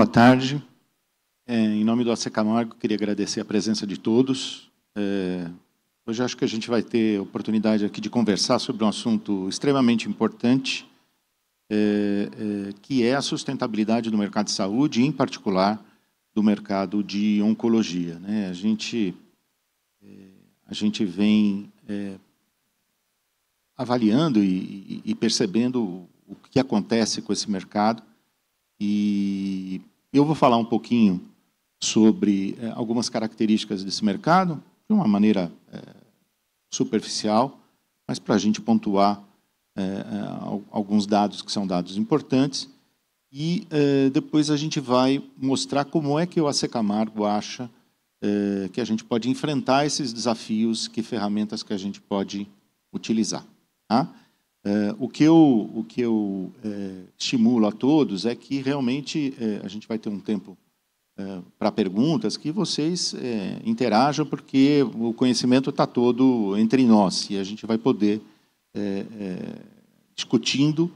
Boa tarde. Em nome do AC Camargo, queria agradecer a presença de todos. Hoje acho que a gente vai ter oportunidade aqui de conversar sobre um assunto extremamente importante, que é a sustentabilidade do mercado de saúde, em particular do mercado de oncologia, né? A gente vem avaliando e percebendo o que acontece com esse mercado, e eu vou falar um pouquinho sobre algumas características desse mercado, de uma maneira superficial, mas para a gente pontuar alguns dados que são dados importantes, e depois a gente vai mostrar como é que o AC Camargo acha que a gente pode enfrentar esses desafios, que ferramentas que a gente pode utilizar. Tá? O que eu estimulo a todos é que realmente a gente vai ter um tempo para perguntas, que vocês interajam, porque o conhecimento está todo entre nós e a gente vai poder, discutindo,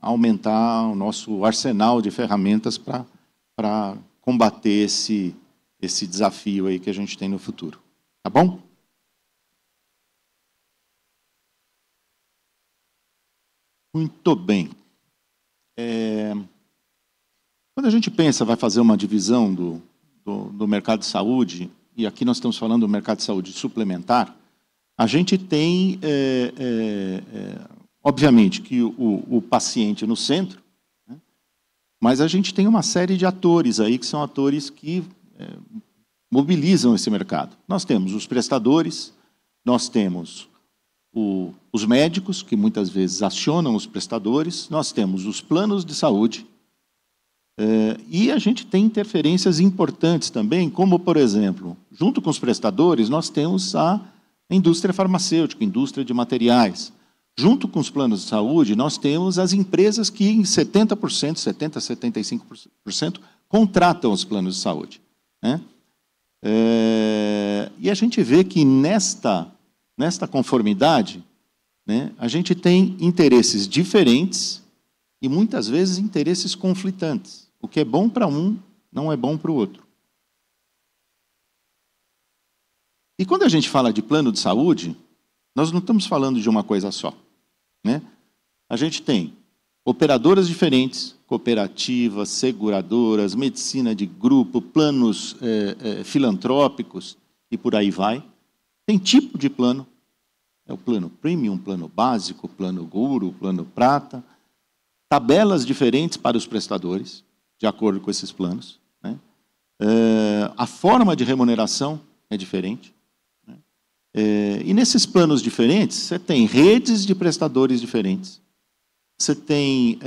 aumentar o nosso arsenal de ferramentas para combater esse desafio aí que a gente tem no futuro. Tá bom? Muito bem. Quando a gente pensa, vai fazer uma divisão do mercado de saúde, e aqui nós estamos falando do mercado de saúde suplementar, a gente tem, obviamente, que o paciente no centro, né? Mas a gente tem uma série de atores aí, que são atores que mobilizam esse mercado. Nós temos os prestadores, nós temos os médicos, que muitas vezes acionam os prestadores, nós temos os planos de saúde, e a gente tem interferências importantes também, como, por exemplo, junto com os prestadores, nós temos a indústria farmacêutica, indústria de materiais. Junto com os planos de saúde, nós temos as empresas que em 70%, 70%, 75% contratam os planos de saúde, né? E a gente vê que nesta conformidade, né, a gente tem interesses diferentes e, muitas vezes, interesses conflitantes. O que é bom para um, não é bom para o outro. E quando a gente fala de plano de saúde, nós não estamos falando de uma coisa só, né? A gente tem operadoras diferentes, cooperativas, seguradoras, medicina de grupo, planos filantrópicos e por aí vai. Tem tipo de plano. É o plano premium, plano básico, plano guru, plano prata. Tabelas diferentes para os prestadores, de acordo com esses planos, né? A forma de remuneração é diferente, né? E nesses planos diferentes, você tem redes de prestadores diferentes. Você tem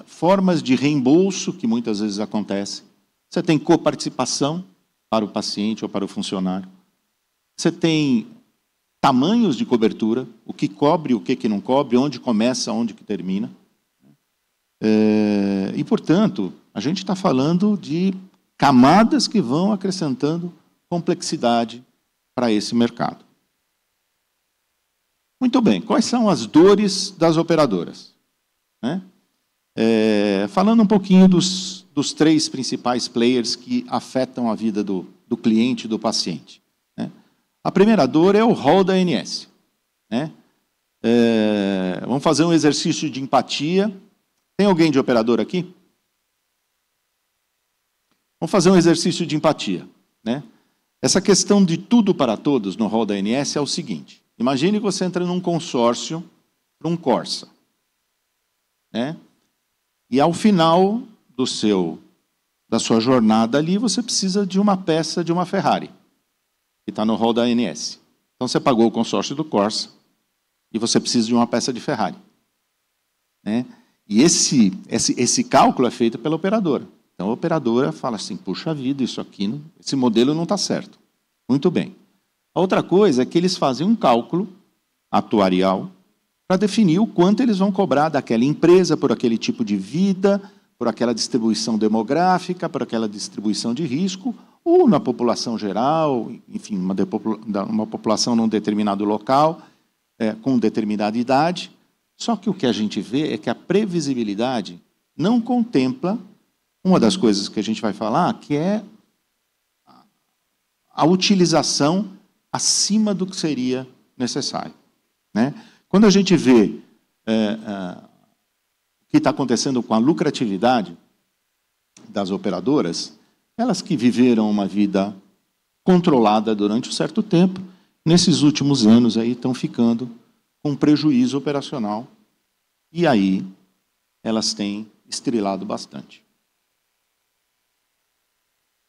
formas de reembolso, que muitas vezes acontecem. Você tem coparticipação para o paciente ou para o funcionário. Você tem tamanhos de cobertura, o que cobre, o que não cobre, onde começa, onde que termina. E, portanto, a gente está falando de camadas que vão acrescentando complexidade para esse mercado. Muito bem, quais são as dores das operadoras, né? Falando um pouquinho dos três principais players que afetam a vida do cliente e do paciente, né? A primeira dor é o rol da ANS, né? Vamos fazer um exercício de empatia. Tem alguém de operador aqui? Vamos fazer um exercício de empatia, né? Essa questão de tudo para todos no rol da ANS é o seguinte: imagine que você entra num consórcio para um Corsa, né? E ao final da sua jornada ali, você precisa de uma peça de uma Ferrari, que está no rol da ANS. Então você pagou o consórcio do Corsa e você precisa de uma peça de Ferrari, né? E esse cálculo é feito pela operadora. Então a operadora fala assim: puxa vida, esse modelo não está certo. Muito bem. A outra coisa é que eles fazem um cálculo atuarial para definir o quanto eles vão cobrar daquela empresa por aquele tipo de vida, por aquela distribuição demográfica, por aquela distribuição de risco, ou na população geral, enfim, uma população num determinado local, com determinada idade. Só que o que a gente vê é que a previsibilidade não contempla uma das coisas que a gente vai falar, que é a utilização acima do que seria necessário, né? Quando a gente vê o que está acontecendo com a lucratividade das operadoras, elas que viveram uma vida controlada durante um certo tempo, nesses últimos anos aí estão ficando com prejuízo operacional, e aí elas têm estrelado bastante.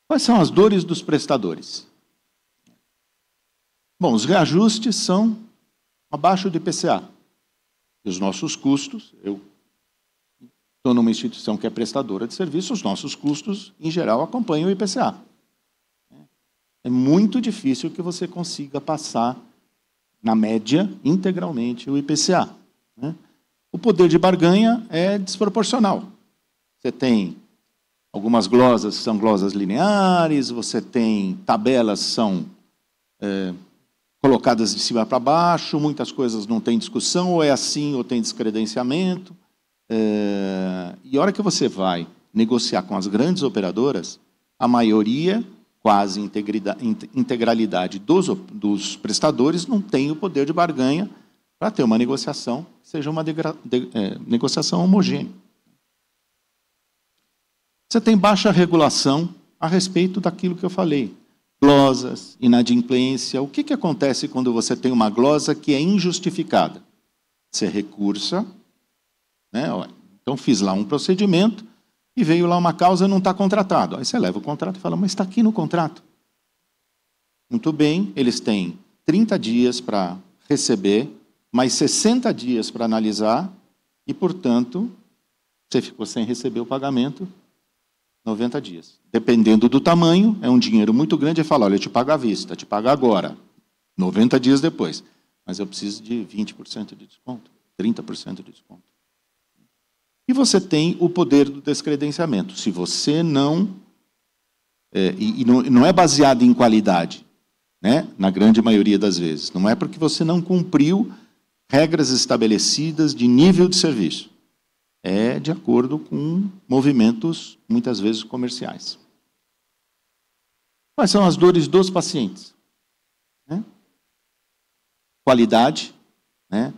Quais são as dores dos prestadores? Bom, os reajustes são abaixo do IPCA. E os nossos custos, eu estou numa instituição que é prestadora de serviço, os nossos custos, em geral, acompanham o IPCA. É muito difícil que você consiga passar, na média, integralmente o IPCA, né? O poder de barganha é desproporcional. Você tem algumas glosas que são glosas lineares, você tem tabelas que são colocadas de cima para baixo, muitas coisas não tem discussão, ou é assim ou tem descredenciamento. E a hora que você vai negociar com as grandes operadoras, a maioria, quase integralidade dos prestadores, não tem o poder de barganha para ter uma negociação que seja uma negociação homogênea. Você tem baixa regulação a respeito daquilo que eu falei. Glosas, inadimplência. O que acontece quando você tem uma glosa que é injustificada? Você recursa, né? Então fiz lá um procedimento e veio lá uma causa e não está contratado. Aí você leva o contrato e fala, mas está aqui no contrato. Muito bem, eles têm 30 dias para receber, mais 60 dias para analisar e, portanto, você ficou sem receber o pagamento 90 dias. Dependendo do tamanho, é um dinheiro muito grande, e fala, olha, eu te pago à vista, te pago agora, 90 dias depois. Mas eu preciso de 20% de desconto, 30% de desconto. E você tem o poder do descredenciamento. Se você não... E não é baseado em qualidade, né? Na grande maioria das vezes. Não é porque você não cumpriu regras estabelecidas de nível de serviço. É de acordo com movimentos, muitas vezes, comerciais. Quais são as dores dos pacientes? Qualidade, né?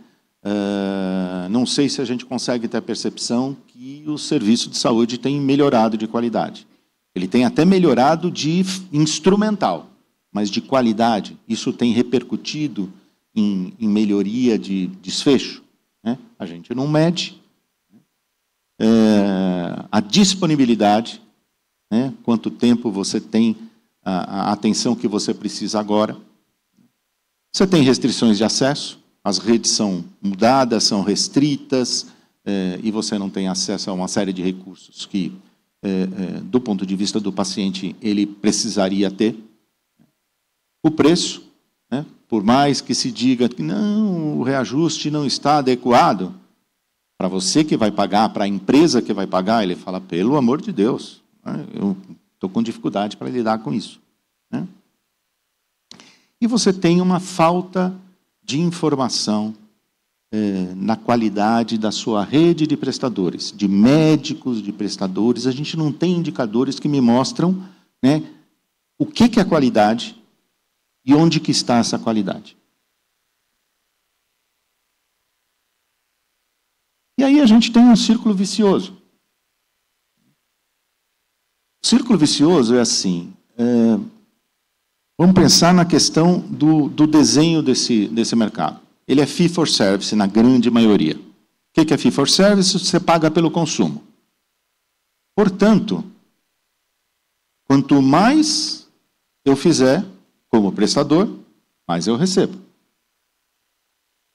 Não sei se a gente consegue ter a percepção que o serviço de saúde tem melhorado de qualidade. Ele tem até melhorado de instrumental, mas de qualidade, isso tem repercutido em melhoria de desfecho, né? A gente não mede. A disponibilidade, né? Quanto tempo você tem a atenção que você precisa agora. Você tem restrições de acesso, as redes são mudadas, são restritas, e você não tem acesso a uma série de recursos que, do ponto de vista do paciente, ele precisaria ter. O preço, né? Por mais que se diga que não, o reajuste não está adequado, para você que vai pagar, para a empresa que vai pagar, ele fala, pelo amor de Deus, né? Eu estou com dificuldade para lidar com isso, né? E você tem uma falta de informação na qualidade da sua rede de prestadores, de médicos, de prestadores. A gente não tem indicadores que me mostram, né, o que é qualidade e onde que está essa qualidade. E aí a gente tem um círculo vicioso. O círculo vicioso é assim, vamos pensar na questão do desenho desse mercado. Ele é fee for service, na grande maioria. O que é fee for service? Você paga pelo consumo. Portanto, quanto mais eu fizer como prestador, mais eu recebo.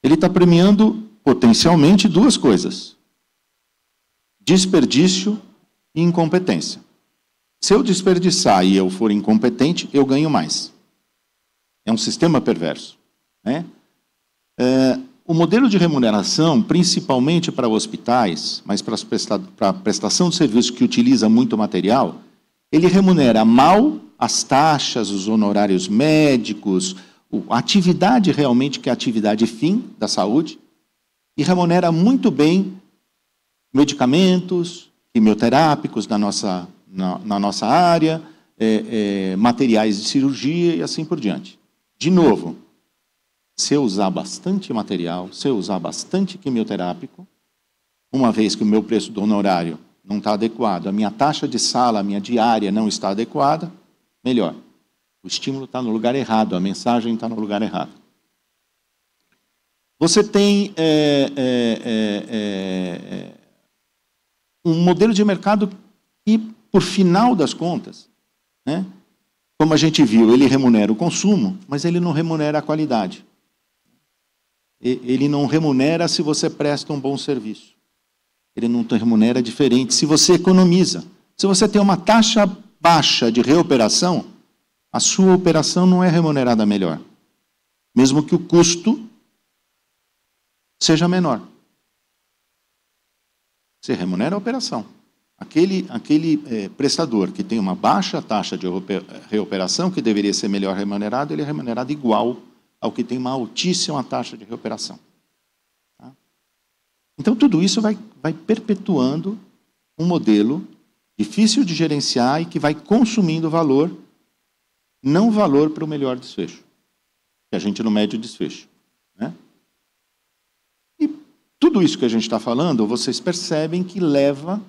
Ele está premiando potencialmente duas coisas: desperdício e incompetência. Se eu desperdiçar e eu for incompetente, eu ganho mais. É um sistema perverso, né? O modelo de remuneração, principalmente para hospitais, mas para a prestação de serviço que utiliza muito material, ele remunera mal as taxas, os honorários médicos, a atividade realmente que é a atividade fim da saúde, e remunera muito bem medicamentos, quimioterápicos da nossa na nossa área, materiais de cirurgia e assim por diante. De novo, se eu usar bastante material, se eu usar bastante quimioterápico, uma vez que o meu preço do honorário não está adequado, a minha taxa de sala, a minha diária não está adequada, melhor. O estímulo está no lugar errado, a mensagem está no lugar errado. Você tem um modelo de mercado que, por final das contas, né, como a gente viu, ele remunera o consumo, mas ele não remunera a qualidade. Ele não remunera se você presta um bom serviço. Ele não remunera diferente se você economiza. Se você tem uma taxa baixa de reoperação, a sua operação não é remunerada melhor. Mesmo que o custo seja menor. Você remunera a operação. Aquele prestador que tem uma baixa taxa de reoperação, que deveria ser melhor remunerado, ele é remunerado igual ao que tem uma altíssima taxa de reoperação. Tá? Então, tudo isso vai perpetuando um modelo difícil de gerenciar e que vai consumindo valor, não valor para o melhor desfecho, que a gente não mede o desfecho. Né? E tudo isso que a gente está falando, vocês percebem que leva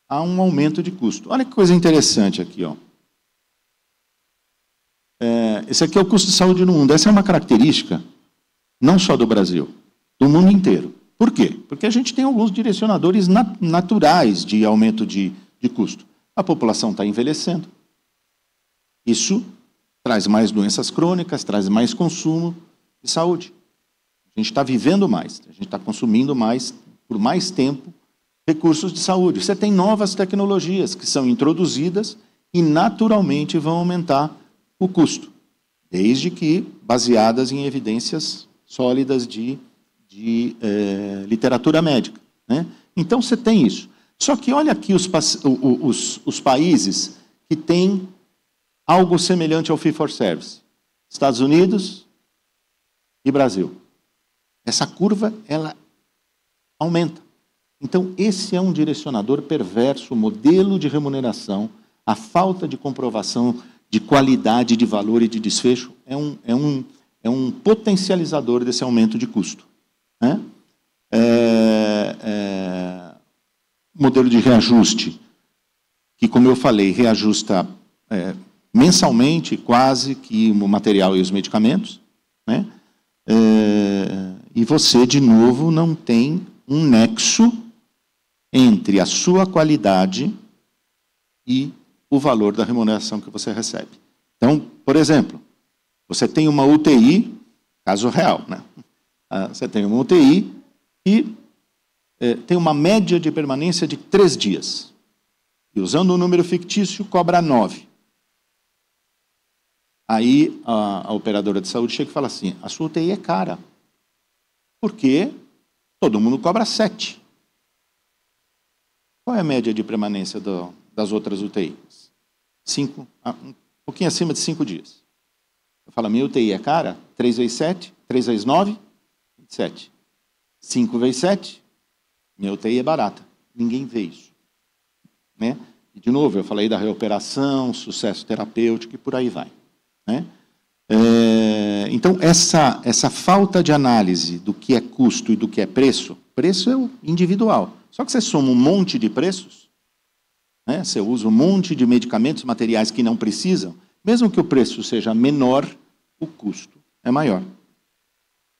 a um aumento de custo. Olha que coisa interessante aqui. Ó. Esse aqui é o custo de saúde no mundo. Essa é uma característica, não só do Brasil, do mundo inteiro. Por quê? Porque a gente tem alguns direcionadores naturais de aumento de custo. A população está envelhecendo. Isso traz mais doenças crônicas, traz mais consumo de saúde. A gente está vivendo mais, a gente está consumindo mais, por mais tempo, recursos de saúde. Você tem novas tecnologias que são introduzidas e naturalmente vão aumentar o custo, desde que baseadas em evidências sólidas de literatura médica. Né? Então, você tem isso. Só que olha aqui os países que têm algo semelhante ao fee-for-service. Estados Unidos e Brasil. Essa curva, ela aumenta. Então, esse é um direcionador perverso, o modelo de remuneração, a falta de comprovação de qualidade, de valor e de desfecho, é um potencializador desse aumento de custo. Né? Modelo de reajuste, que, como eu falei, reajusta mensalmente quase que o material e os medicamentos. Né? E você, de novo, não tem um nexo entre a sua qualidade e o valor da remuneração que você recebe. Então, por exemplo, você tem uma UTI, caso real, né? Você tem uma UTI e tem uma média de permanência de 3 dias. E usando um número fictício, cobra 9. Aí a operadora de saúde chega e fala assim, a sua UTI é cara, porque todo mundo cobra 7. Qual é a média de permanência das outras UTIs? 5, um pouquinho acima de 5 dias. Eu falo, minha UTI é cara? 3 vezes 7, 3 vezes 9, 27. 5 vezes 7, minha UTI é barata. Ninguém vê isso. Né? E, de novo, eu falei da reoperação, sucesso terapêutico e por aí vai. Né? Então, essa falta de análise do que é custo e do que é preço é o individual. Só que você soma um monte de preços, né? Você usa um monte de medicamentos, materiais que não precisam, mesmo que o preço seja menor, o custo é maior.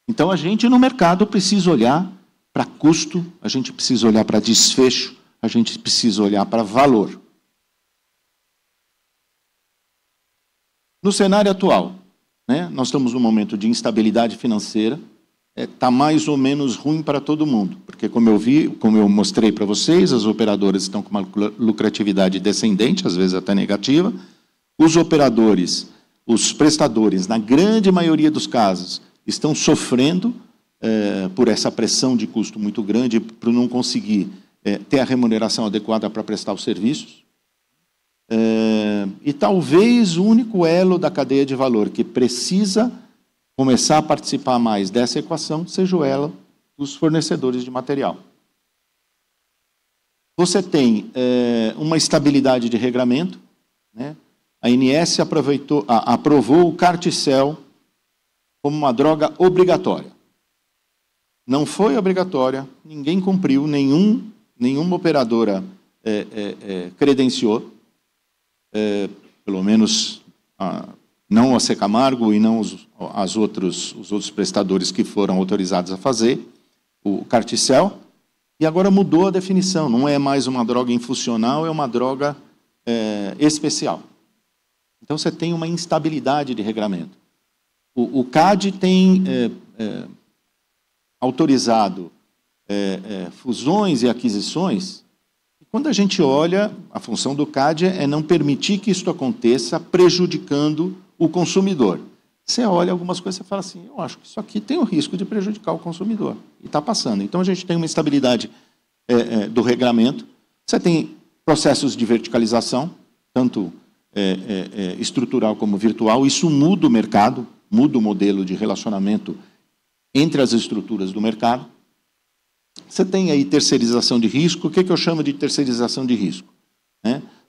Então, a gente no mercado precisa olhar para custo, a gente precisa olhar para desfecho, a gente precisa olhar para valor. No cenário atual, né, nós estamos num momento de instabilidade financeira, está mais ou menos ruim para todo mundo, porque como eu mostrei para vocês, as operadoras estão com uma lucratividade descendente, às vezes até negativa, os operadores, os prestadores, na grande maioria dos casos, estão sofrendo por essa pressão de custo muito grande, por não conseguir ter a remuneração adequada para prestar os serviços. E talvez o único elo da cadeia de valor que precisa começar a participar mais dessa equação seja o elo dos fornecedores de material. Você tem uma estabilidade de regramento, né? A ANS aprovou o Carticel como uma droga obrigatória. Não foi obrigatória, ninguém cumpriu, nenhuma operadora credenciou, pelo menos não a Secamargo e não os outros prestadores que foram autorizados a fazer o Carticel. E agora mudou a definição, não é mais uma droga infuncional, é uma droga especial. Então você tem uma instabilidade de regramento. O CAD tem autorizado fusões e aquisições. E quando a gente olha, a função do CAD é não permitir que isso aconteça prejudicando o consumidor. Você olha algumas coisas e fala assim, eu acho que isso aqui tem o risco de prejudicar o consumidor. E está passando. Então, a gente tem uma estabilidade do regramento. Você tem processos de verticalização, tanto estrutural como virtual. Isso muda o mercado, muda o modelo de relacionamento entre as estruturas do mercado. Você tem aí terceirização de risco. O que eu chamo de terceirização de risco?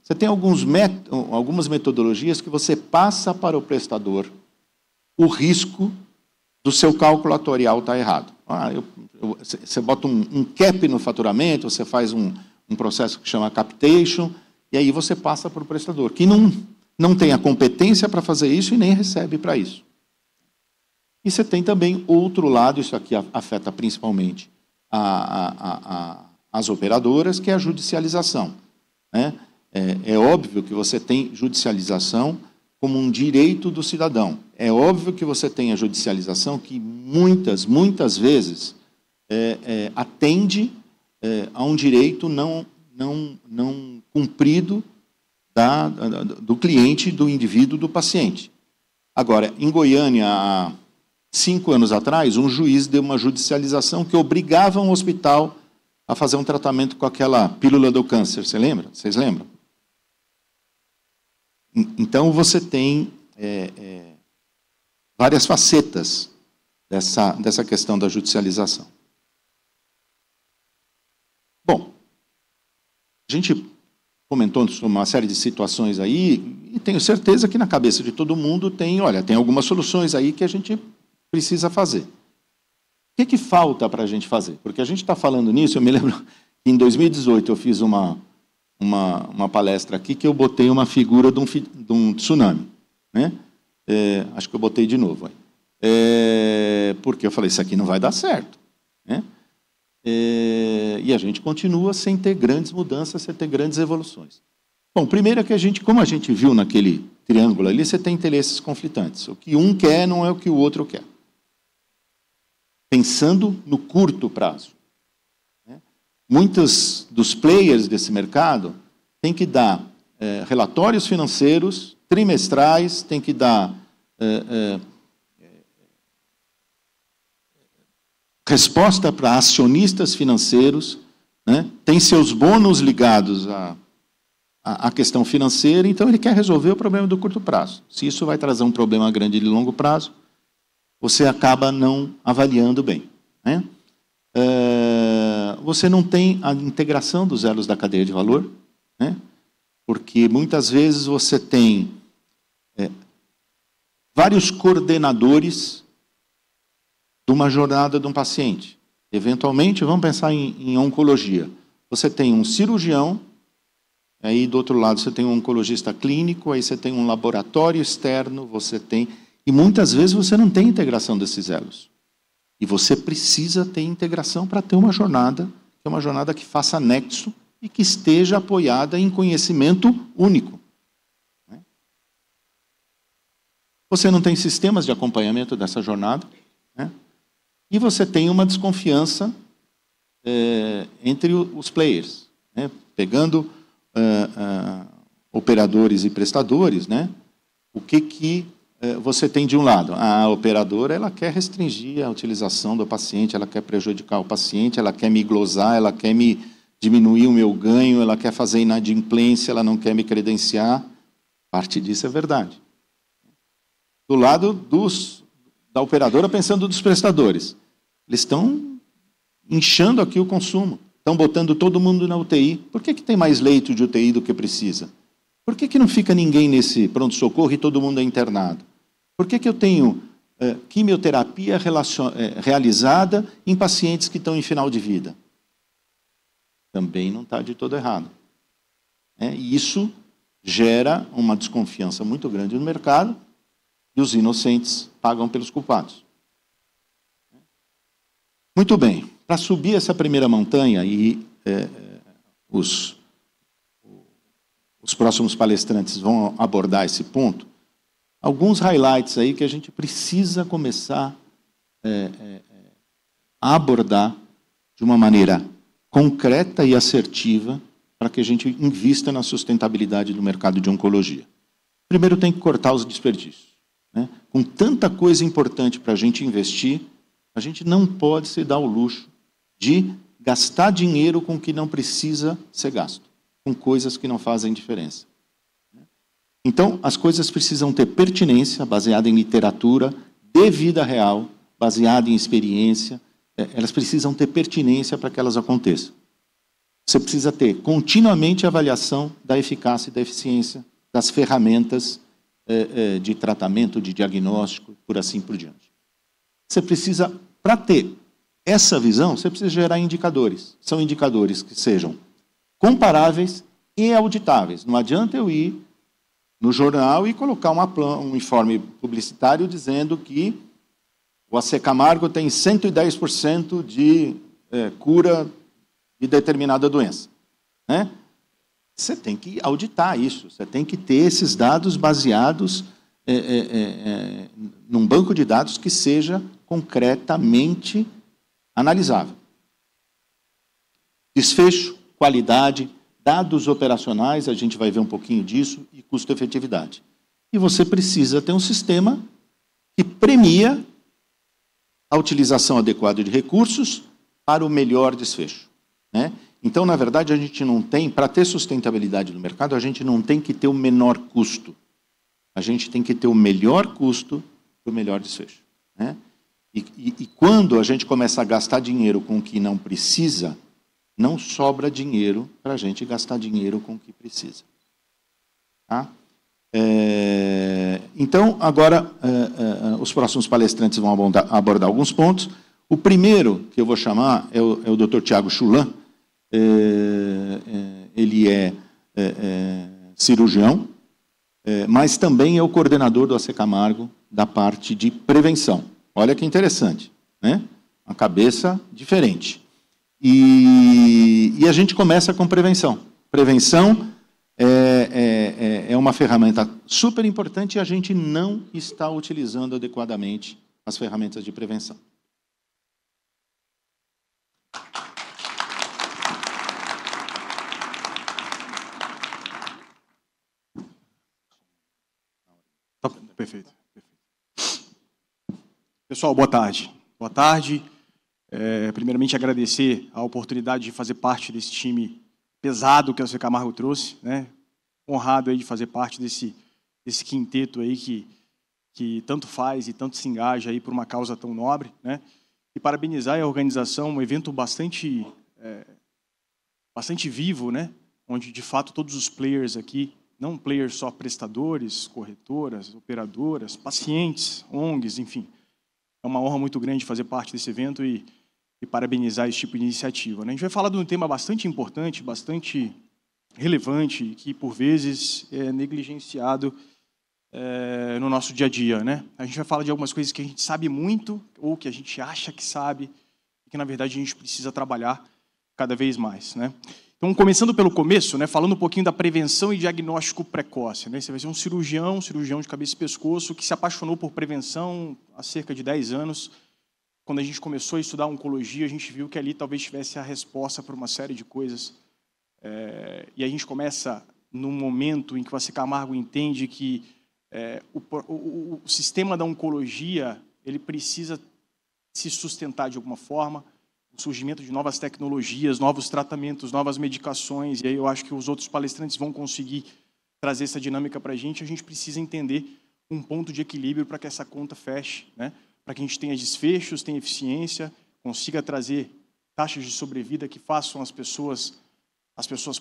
Você tem algumas metodologias que você passa para o prestador o risco do seu cálculo atuarial estar errado. Você bota um cap no faturamento, você faz um processo que chama capitation, e aí você passa para o prestador, que não tem a competência para fazer isso e nem recebe para isso. E você tem também outro lado, isso aqui afeta principalmente as operadoras, que é a judicialização. É óbvio que você tem judicialização como um direito do cidadão. É óbvio que você tem a judicialização que muitas vezes atende a um direito não cumprido do cliente, do indivíduo, do paciente. Agora, em Goiânia, há 5 anos atrás, um juiz deu uma judicialização que obrigava um hospital a fazer um tratamento com aquela pílula do câncer. Vocês lembram? Então, você tem várias facetas dessa questão da judicialização. Bom, a gente comentou sobre uma série de situações aí, e tenho certeza que na cabeça de todo mundo tem algumas soluções aí que a gente precisa fazer. O que falta para a gente fazer? Porque a gente está falando nisso, eu me lembro que em 2018 eu fiz uma palestra aqui que eu botei uma figura de um tsunami. Acho que eu botei de novo. Porque eu falei, isso aqui não vai dar certo. E a gente continua sem ter grandes mudanças, sem ter grandes evoluções. Bom, primeiro é que como a gente viu naquele triângulo ali, você tem interesses conflitantes. O que um quer não é o que o outro quer. Pensando no curto prazo. Muitos dos players desse mercado têm que dar relatórios financeiros trimestrais, têm que dar resposta para acionistas financeiros, tem seus bônus ligados à questão financeira, então ele quer resolver o problema do curto prazo. Se isso vai trazer um problema grande de longo prazo, você acaba não avaliando bem. Você não tem a integração dos elos da cadeia de valor, porque muitas vezes você tem vários coordenadores de uma jornada de um paciente. Eventualmente, vamos pensar em oncologia. Você tem um cirurgião, aí do outro lado você tem um oncologista clínico, aí você tem um laboratório externo, e muitas vezes você não tem integração desses elos. E você precisa ter integração para ter uma jornada, que é uma jornada que faça nexo e que esteja apoiada em conhecimento único. Você não tem sistemas de acompanhamento dessa jornada, e você tem uma desconfiança entre os players, pegando operadores e prestadores, o que você tem de um lado? A operadora ela quer restringir a utilização do paciente, ela quer prejudicar o paciente, ela quer me glosar, ela quer me diminuir o meu ganho, ela quer fazer inadimplência, ela não quer me credenciar. Parte disso é verdade. Do lado da operadora, pensando dos prestadores. Eles estão inchando aqui o consumo, Estão botando todo mundo na UTI. Por que tem mais leito de UTI do que precisa? Por que não fica ninguém nesse pronto-socorro e todo mundo é internado? Por que eu tenho quimioterapia realizada em pacientes que estão em final de vida? Também não está de todo errado. E isso gera uma desconfiança muito grande no mercado e os inocentes pagam pelos culpados. Muito bem. Para subir essa primeira montanha, e os próximos palestrantes vão abordar esse ponto, alguns highlights aí que a gente precisa começar a abordar de uma maneira concreta e assertiva para que a gente invista na sustentabilidade do mercado de oncologia. Primeiro, tem que cortar os desperdícios. Com tanta coisa importante para a gente investir, a gente não pode se dar o luxo de gastar dinheiro com o que não precisa ser gasto, com coisas que não fazem diferença. Então, as coisas precisam ter pertinência, baseada em literatura, de vida real, baseada em experiência. Elas precisam ter pertinência para que elas aconteçam. Você precisa ter continuamente avaliação da eficácia e da eficiência das ferramentas de tratamento, de diagnóstico, por assim por diante. Você precisa, para ter essa visão, você precisa gerar indicadores. São indicadores que sejam comparáveis e auditáveis. Não adianta eu ir no jornal e colocar um informe publicitário dizendo que o AC Camargo tem 110% de cura de determinada doença. Você tem que auditar isso, você tem que ter esses dados baseados num banco de dados que seja concretamente analisável. Desfecho, qualidade, dados operacionais, a gente vai ver um pouquinho disso, e custo-efetividade. E você precisa ter um sistema que premia a utilização adequada de recursos para o melhor desfecho. Então, na verdade, a gente não tem, para ter sustentabilidade no mercado, a gente não tem que ter o menor custo. A gente tem que ter o melhor custo para o melhor desfecho. E quando a gente começa a gastar dinheiro com o que não precisa, não sobra dinheiro para a gente gastar dinheiro com o que precisa. Então, agora, os próximos palestrantes vão abordar alguns pontos. O primeiro que eu vou chamar é o Dr. Tiago Chulan. Ele é cirurgião, mas também é o coordenador do AC Camargo da parte de prevenção. Olha que interessante, uma cabeça diferente. E a gente começa com prevenção. Prevenção é uma ferramenta super importante e a gente não está utilizando adequadamente as ferramentas de prevenção. Perfeito. Pessoal, boa tarde. Boa tarde. Primeiramente, agradecer a oportunidade de fazer parte desse time pesado que o AC Camargo trouxe. Honrado aí de fazer parte desse quinteto aí que tanto faz e tanto se engaja aí por uma causa tão nobre. E parabenizar a organização, um evento bastante vivo, onde, de fato, todos os players aqui, não players só prestadores, corretoras, operadoras, pacientes, ONGs, enfim. É uma honra muito grande fazer parte desse evento e parabenizar esse tipo de iniciativa. A gente vai falar de um tema bastante importante, bastante relevante, que, por vezes, é negligenciado no nosso dia a dia. A gente vai falar de algumas coisas que a gente sabe muito ou que a gente acha que sabe e que, na verdade, a gente precisa trabalhar cada vez mais. Então, começando pelo começo, falando um pouquinho da prevenção e diagnóstico precoce. Você vai ser um cirurgião de cabeça e pescoço, que se apaixonou por prevenção há cerca de 10 anos. Quando a gente começou a estudar oncologia, a gente viu que ali talvez tivesse a resposta para uma série de coisas. E a gente começa num momento em que o AC Camargo entende que o sistema da oncologia ele precisa se sustentar de alguma forma, o surgimento de novas tecnologias, novos tratamentos, novas medicações, e aí eu acho que os outros palestrantes vão conseguir trazer essa dinâmica para a gente precisa entender um ponto de equilíbrio para que essa conta feche, para que a gente tenha desfechos, tenha eficiência, consiga trazer taxas de sobrevida que façam as pessoas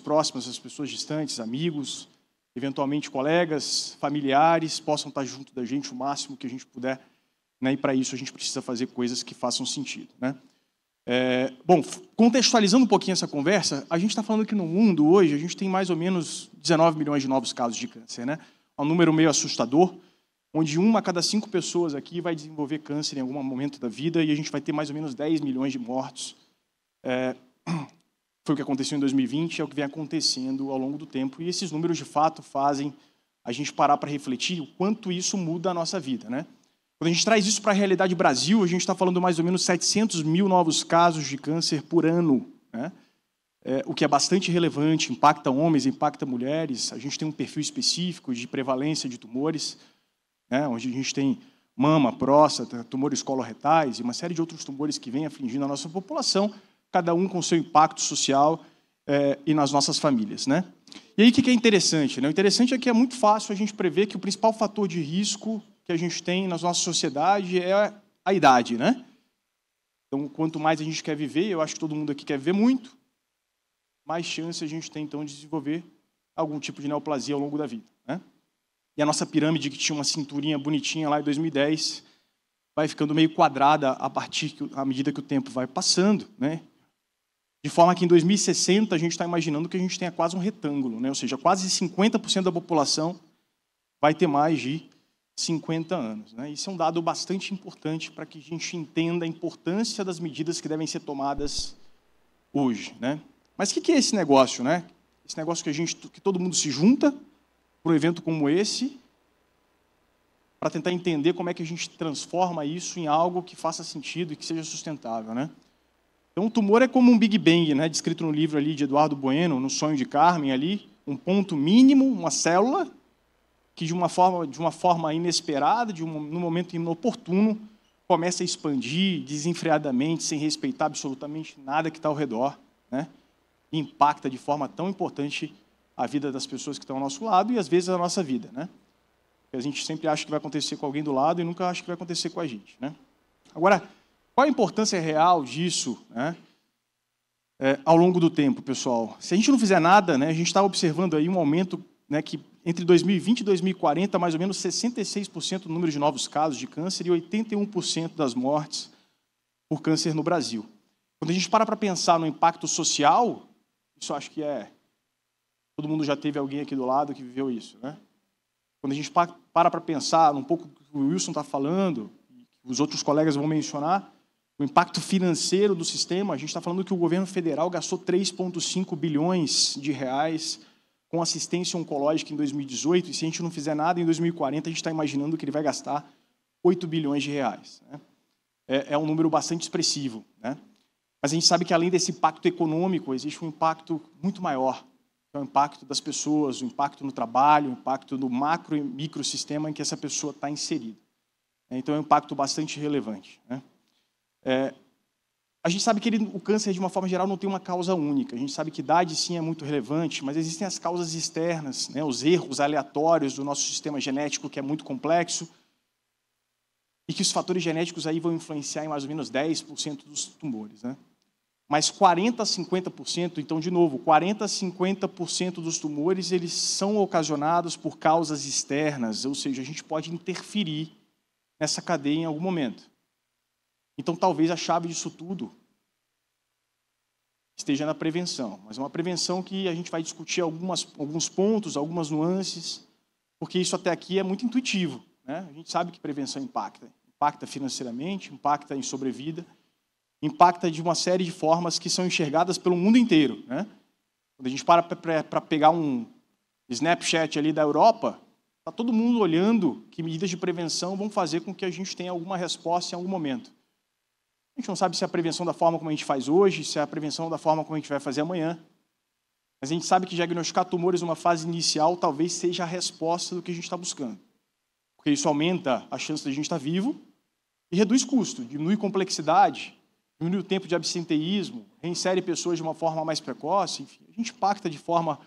próximas, as pessoas distantes, amigos, eventualmente colegas, familiares, possam estar junto da gente o máximo que a gente puder, né? E para isso a gente precisa fazer coisas que façam sentido, né? Bom, contextualizando um pouquinho essa conversa, a gente está falando que no mundo hoje a gente tem mais ou menos 19 milhões de novos casos de câncer, né? É um número meio assustador, onde 1 a cada 5 pessoas aqui vai desenvolver câncer em algum momento da vida e a gente vai ter mais ou menos 10 milhões de mortos. Foi o que aconteceu em 2020, é o que vem acontecendo ao longo do tempo, e esses números, de fato, fazem a gente parar para refletir o quanto isso muda a nossa vida, né? Quando a gente traz isso para a realidade Brasil, a gente está falando mais ou menos 700 mil novos casos de câncer por ano, né? O que é bastante relevante, impacta homens, impacta mulheres. A gente tem um perfil específico de prevalência de tumores, né? Onde a gente tem mama, próstata, tumores coloretais e uma série de outros tumores que vêm afligindo a nossa população, cada um com seu impacto social e nas nossas famílias, né? E aí o que é interessante, né? O interessante é que é muito fácil a gente prever que o principal fator de risco que a gente tem na nossa sociedade é a idade, né? Então, quanto mais a gente quer viver, eu acho que todo mundo aqui quer viver muito, mais chance a gente tem, então, de desenvolver algum tipo de neoplasia ao longo da vida, né? E a nossa pirâmide, que tinha uma cinturinha bonitinha lá em 2010, vai ficando meio quadrada à medida que o tempo vai passando, né? De forma que em 2060 a gente está imaginando que a gente tenha quase um retângulo, né? Ou seja, quase 50% da população vai ter mais de 50 anos, né? Isso é um dado bastante importante para que a gente entenda a importância das medidas que devem ser tomadas hoje, né? Mas o que é esse negócio, né? Esse negócio que todo mundo se junta para um evento como esse, para tentar entender como é que a gente transforma isso em algo que faça sentido e que seja sustentável, né? Então, o tumor é como um Big Bang, né? Descrito no livro ali de Eduardo Bueno, No Sonho de Carmen, ali, um ponto mínimo, uma célula, que de uma forma inesperada, num momento inoportuno, começa a expandir desenfreadamente, sem respeitar absolutamente nada que está ao redor, né? E impacta de forma tão importante a vida das pessoas que estão ao nosso lado e, às vezes, a nossa vida, né? Porque a gente sempre acha que vai acontecer com alguém do lado e nunca acha que vai acontecer com a gente, né? Agora, qual a importância real disso, né? Ao longo do tempo, pessoal? Se a gente não fizer nada, né, a gente está observando aí um aumento, né, que entre 2020 e 2040, mais ou menos 66% do número de novos casos de câncer e 81% das mortes por câncer no Brasil. Quando a gente para pensar no impacto social, isso acho que todo mundo já teve alguém aqui do lado que viveu isso, né? Quando a gente para pensar um pouco do que o Wilson está falando, e os outros colegas vão mencionar, o impacto financeiro do sistema, a gente está falando que o governo federal gastou 3,5 bilhões de reais com assistência oncológica em 2018, e se a gente não fizer nada, em 2040 a gente está imaginando que ele vai gastar 8 bilhões de reais, né? É um número bastante expressivo, né? Mas a gente sabe que, além desse impacto econômico, existe um impacto muito maior, que é o impacto das pessoas, o impacto no trabalho, o impacto no macro e microsistema em que essa pessoa está inserida. Então, é um impacto bastante relevante, né? A gente sabe que o câncer, de uma forma geral, não tem uma causa única. A gente sabe que idade, sim, é muito relevante, mas existem as causas externas, né, os erros aleatórios do nosso sistema genético, que é muito complexo, e que os fatores genéticos aí vão influenciar em mais ou menos 10% dos tumores, né? Mas 40% a 50%, então, de novo, 40% a 50% dos tumores, eles são ocasionados por causas externas, ou seja, a gente pode interferir nessa cadeia em algum momento. Então, talvez a chave disso tudo esteja na prevenção, mas uma prevenção que a gente vai discutir alguns pontos, algumas nuances, porque isso até aqui é muito intuitivo, né? A gente sabe que prevenção impacta financeiramente, impacta em sobrevida, impacta de uma série de formas que são enxergadas pelo mundo inteiro, né? Quando a gente para pegar um Snapchat ali da Europa, está todo mundo olhando que medidas de prevenção vão fazer com que a gente tenha alguma resposta em algum momento. A gente não sabe se é a prevenção da forma como a gente faz hoje, se é a prevenção da forma como a gente vai fazer amanhã. Mas a gente sabe que diagnosticar tumores numa fase inicial talvez seja a resposta do que a gente está buscando. Porque isso aumenta a chance de a gente estar vivo e reduz custo, diminui complexidade, diminui o tempo de absenteísmo, reinsere pessoas de uma forma mais precoce, enfim, a gente impacta de forma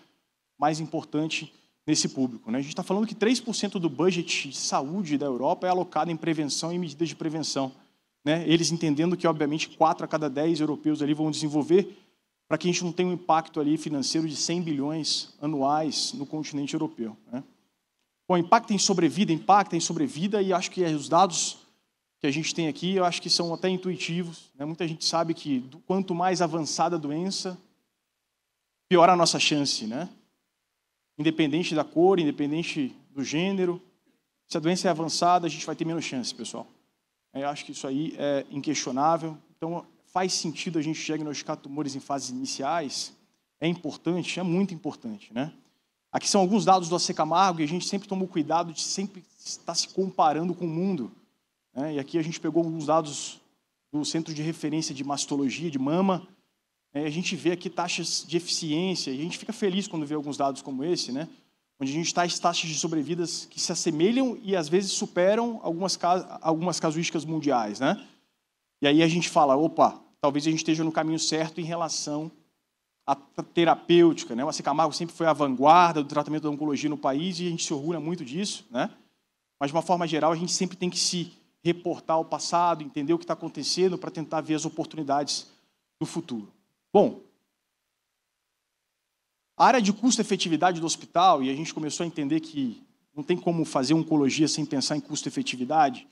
mais importante nesse público, né? A gente está falando que 3% do budget de saúde da Europa é alocado em prevenção e medidas de prevenção. né? Eles entendendo que, obviamente, 4 a cada 10 europeus ali vão desenvolver para que a gente não tenha um impacto ali financeiro de 100 bilhões anuais no continente europeu, né? Bom, impacta em sobrevida, e acho que os dados que a gente tem aqui, eu acho que são até intuitivos, né? Muita gente sabe que quanto mais avançada a doença, pior a nossa chance, né? Independente da cor, independente do gênero, se a doença é avançada, a gente vai ter menos chance, pessoal. Eu acho que isso aí é inquestionável. Então, faz sentido a gente diagnosticar tumores em fases iniciais, é importante, é muito importante, né? Aqui são alguns dados do AC Camargo, e a gente sempre tomou cuidado de sempre estar se comparando com o mundo, né? E aqui a gente pegou alguns dados do Centro de Referência de Mastologia de Mama, a gente vê aqui taxas de eficiência, e a gente fica feliz quando vê alguns dados como esse, né? Onde a gente está em taxas de sobrevidas que se assemelham e, às vezes, superam algumas casuísticas mundiais, né? E aí a gente fala, opa, talvez a gente esteja no caminho certo em relação à terapêutica, né? O AC Camargo sempre foi a vanguarda do tratamento da oncologia no país, e a gente se orgulha muito disso, né? Mas, de uma forma geral, a gente sempre tem que se reportar ao passado, entender o que está acontecendo para tentar ver as oportunidades do futuro. Bom, a área de custo-efetividade do hospital, e a gente começou a entender que não tem como fazer oncologia sem pensar em custo-efetividade,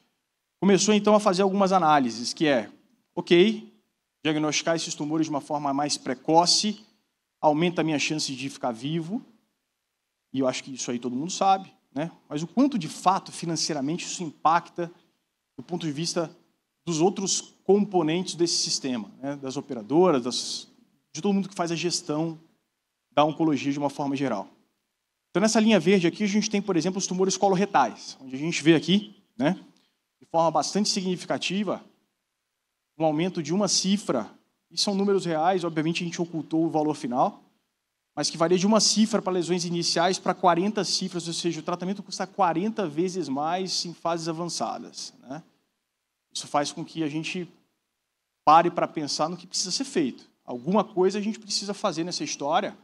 começou então a fazer algumas análises, que é, ok, diagnosticar esses tumores de uma forma mais precoce, aumenta a minha chance de ficar vivo, e eu acho que isso aí todo mundo sabe, né? Mas o quanto de fato, financeiramente, isso impacta do ponto de vista dos outros componentes desse sistema, né? Das operadoras, de todo mundo que faz a gestão da oncologia de uma forma geral. Então, nessa linha verde aqui, a gente tem, por exemplo, os tumores coloretais, onde a gente vê aqui, né, de forma bastante significativa, um aumento de uma cifra, e são números reais, obviamente a gente ocultou o valor final, mas que varia de uma cifra para lesões iniciais para 40 cifras, ou seja, o tratamento custa 40 vezes mais em fases avançadas, né? Isso faz com que a gente pare para pensar no que precisa ser feito. Alguma coisa a gente precisa fazer nessa história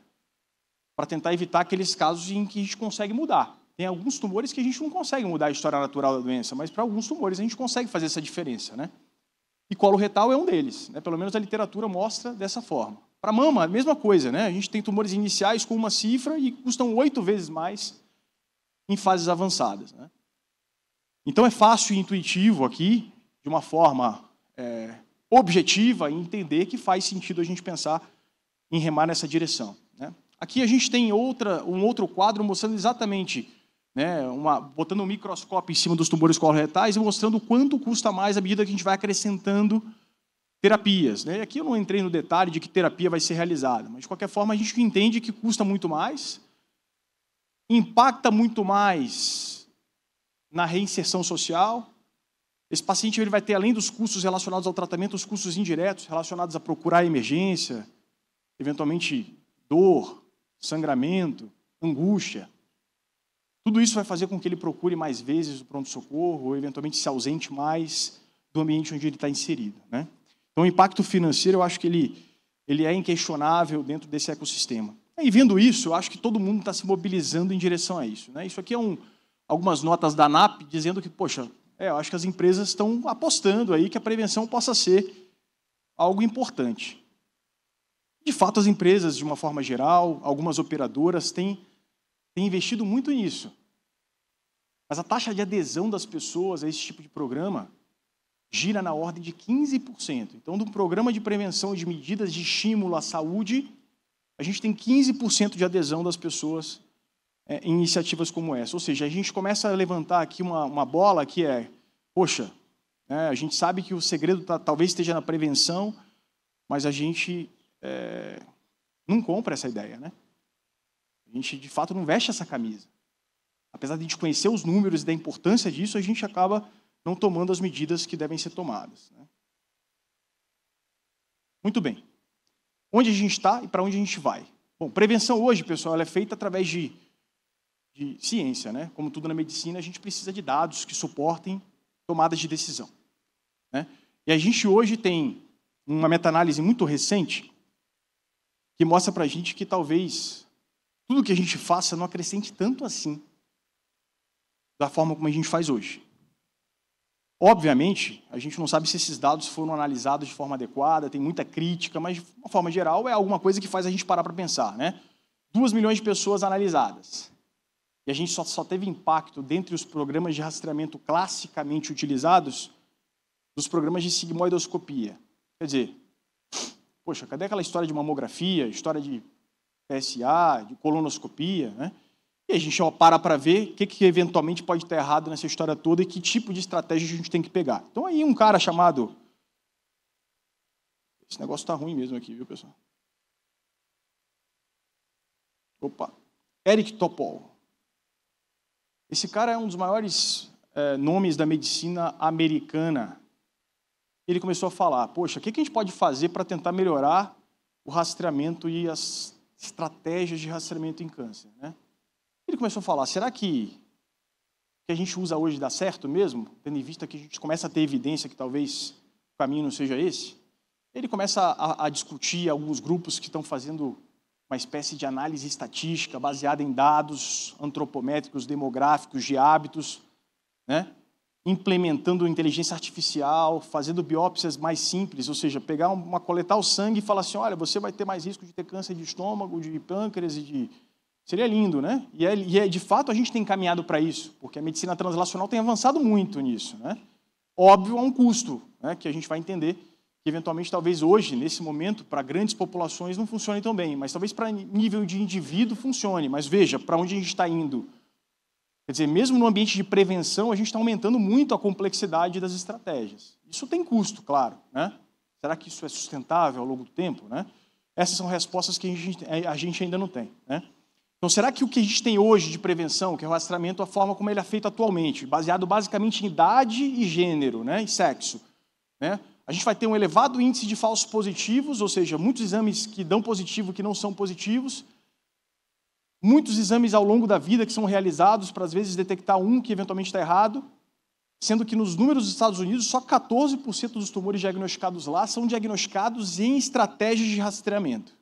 para tentar evitar aqueles casos em que a gente consegue mudar. Tem alguns tumores que a gente não consegue mudar a história natural da doença, mas para alguns tumores a gente consegue fazer essa diferença, né? E coloretal é um deles, né? Pelo menos a literatura mostra dessa forma. Para mama, a mesma coisa, né? A gente tem tumores iniciais com uma cifra e custam 8 vezes mais em fases avançadas, né? Então é fácil e intuitivo aqui, de uma forma objetiva, entender que faz sentido a gente pensar em remar nessa direção, né? Aqui a gente tem um outro quadro mostrando exatamente, né, botando um microscópio em cima dos tumores coloretais e mostrando quanto custa mais à medida que a gente vai acrescentando terapias, né? Aqui eu não entrei no detalhe de que terapia vai ser realizada, mas, de qualquer forma, a gente entende que custa muito mais, impacta muito mais na reinserção social. Esse paciente ele vai ter, além dos custos relacionados ao tratamento, os custos indiretos relacionados a procurar emergência, eventualmente dor, sangramento, angústia. Tudo isso vai fazer com que ele procure mais vezes o pronto-socorro ou, eventualmente, se ausente mais do ambiente onde ele está inserido, né? Então, o impacto financeiro, eu acho que ele é inquestionável dentro desse ecossistema. E, vendo isso, eu acho que todo mundo está se mobilizando em direção a isso, né? Isso aqui é algumas notas da ANAP dizendo que, poxa, eu acho que as empresas estão apostando aí que a prevenção possa ser algo importante. De fato, as empresas, de uma forma geral, algumas operadoras têm investido muito nisso. Mas a taxa de adesão das pessoas a esse tipo de programa gira na ordem de 15%. Então, de um programa de prevenção e de medidas de estímulo à saúde, a gente tem 15% de adesão das pessoas em iniciativas como essa. Ou seja, a gente começa a levantar aqui uma bola que poxa, né, a gente sabe que o segredo talvez esteja na prevenção, mas a gente não compra essa ideia, né? A gente, de fato, não veste essa camisa. Apesar de a gente conhecer os números e da importância disso, a gente acaba não tomando as medidas que devem ser tomadas, né? Muito bem. Onde a gente está e para onde a gente vai? Bom, prevenção hoje, pessoal, ela é feita através de ciência, né? Como tudo na medicina, a gente precisa de dados que suportem tomadas de decisão, né? E a gente hoje tem uma meta-análise muito recente que mostra para a gente que talvez tudo que a gente faça não acrescente tanto assim da forma como a gente faz hoje. Obviamente, a gente não sabe se esses dados foram analisados de forma adequada, tem muita crítica, mas, de uma forma geral, é alguma coisa que faz a gente parar para pensar, né? 2 milhões de pessoas analisadas. E a gente só teve impacto dentre os programas de rastreamento classicamente utilizados dos programas de sigmoidoscopia. Quer dizer, poxa, cadê aquela história de mamografia, história de PSA, de colonoscopia, né? E a gente para ver o que eventualmente pode estar errado nessa história toda e que tipo de estratégia a gente tem que pegar. Então, aí um cara chamado... Esse negócio está ruim mesmo aqui, viu, pessoal? Opa! Eric Topol. Esse cara é um dos maiores nomes da medicina americana. Ele começou a falar, poxa, o que a gente pode fazer para tentar melhorar o rastreamento e as estratégias de rastreamento em câncer, né? Ele começou a falar, será que o que a gente usa hoje dá certo mesmo? Tendo em vista que a gente começa a ter evidência que talvez o caminho não seja esse. Ele começa a discutir alguns grupos que estão fazendo uma espécie de análise estatística baseada em dados antropométricos, demográficos, de hábitos, né? Implementando inteligência artificial, fazendo biópsias mais simples, ou seja, coletar o sangue e falar assim, olha, você vai ter mais risco de ter câncer de estômago, de pâncreas e de... Seria lindo, né? E de fato, a gente tem caminhado para isso, porque a medicina translacional tem avançado muito nisso, né? Óbvio, há um custo, né, que a gente vai entender, que eventualmente, talvez hoje, nesse momento, para grandes populações não funcione tão bem, mas talvez para nível de indivíduo funcione. Mas veja, para onde a gente está indo? Quer dizer, mesmo no ambiente de prevenção, a gente está aumentando muito a complexidade das estratégias. Isso tem custo, claro, né? Será que isso é sustentável ao longo do tempo, né? Essas são respostas que a gente ainda não tem, né? Então, será que o que a gente tem hoje de prevenção, que é o rastreamento, a forma como ele é feito atualmente, baseado basicamente em idade e gênero, né, e sexo, né? A gente vai ter um elevado índice de falsos positivos, ou seja, muitos exames que dão positivo que não são positivos, muitos exames ao longo da vida que são realizados para, às vezes, detectar um que eventualmente está errado, sendo que nos números dos Estados Unidos, só 14% dos tumores diagnosticados lá são diagnosticados em estratégias de rastreamento.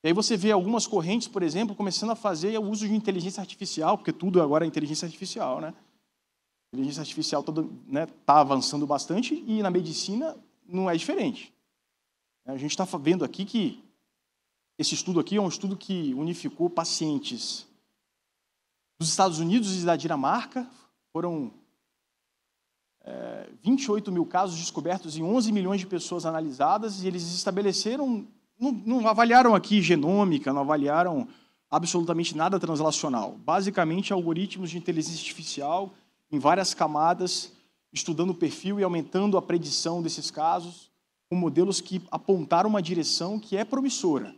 E aí você vê algumas correntes, por exemplo, começando a fazer o uso de inteligência artificial, porque tudo agora é inteligência artificial, né? A inteligência artificial tá avançando bastante e na medicina não é diferente. A gente está vendo aqui que esse estudo aqui é um estudo que unificou pacientes dos Estados Unidos e da Dinamarca. Foram 28 mil casos descobertos em 11 milhões de pessoas analisadas e eles estabeleceram... Não avaliaram aqui genômica, não avaliaram absolutamente nada translacional. Basicamente, algoritmos de inteligência artificial em várias camadas, estudando o perfil e aumentando a predição desses casos, com modelos que apontaram uma direção que é promissora,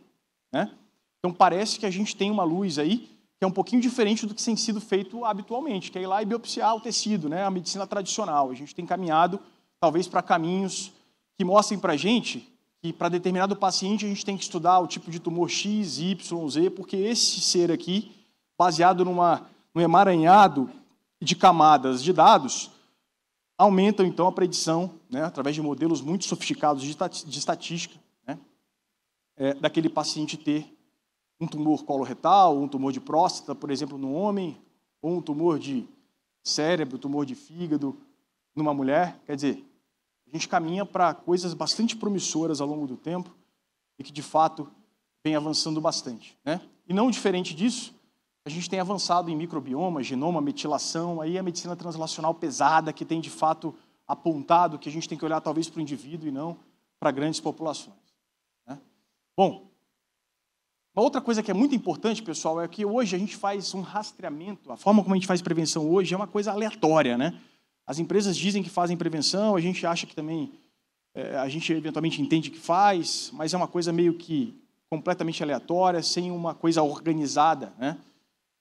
né? Então, parece que a gente tem uma luz aí que é um pouquinho diferente do que tem sido feito habitualmente, que é ir lá e biopsiar o tecido, né? A medicina tradicional. A gente tem caminhado, talvez, para caminhos que mostrem para a gente que para determinado paciente a gente tem que estudar o tipo de tumor X, Y, Z, porque esse ser aqui, baseado num emaranhado de camadas de dados, aumentam então a predição, né, através de modelos muito sofisticados de estatística, né, daquele paciente ter um tumor coloretal, um tumor de próstata, por exemplo, no homem, ou um tumor de cérebro, tumor de fígado numa mulher. Quer dizer, a gente caminha para coisas bastante promissoras ao longo do tempo e que, de fato, vem avançando bastante, né? E não diferente disso, a gente tem avançado em microbioma, genoma, metilação, aí a medicina translacional pesada que tem, de fato, apontado que a gente tem que olhar talvez para o indivíduo e não para grandes populações, né? Bom, uma outra coisa que é muito importante, pessoal, é que hoje a gente faz um rastreamento, a forma como a gente faz prevenção hoje é uma coisa aleatória, né? As empresas dizem que fazem prevenção, a gente acha que também, a gente eventualmente entende que faz, mas é uma coisa meio que completamente aleatória, sem uma coisa organizada, né?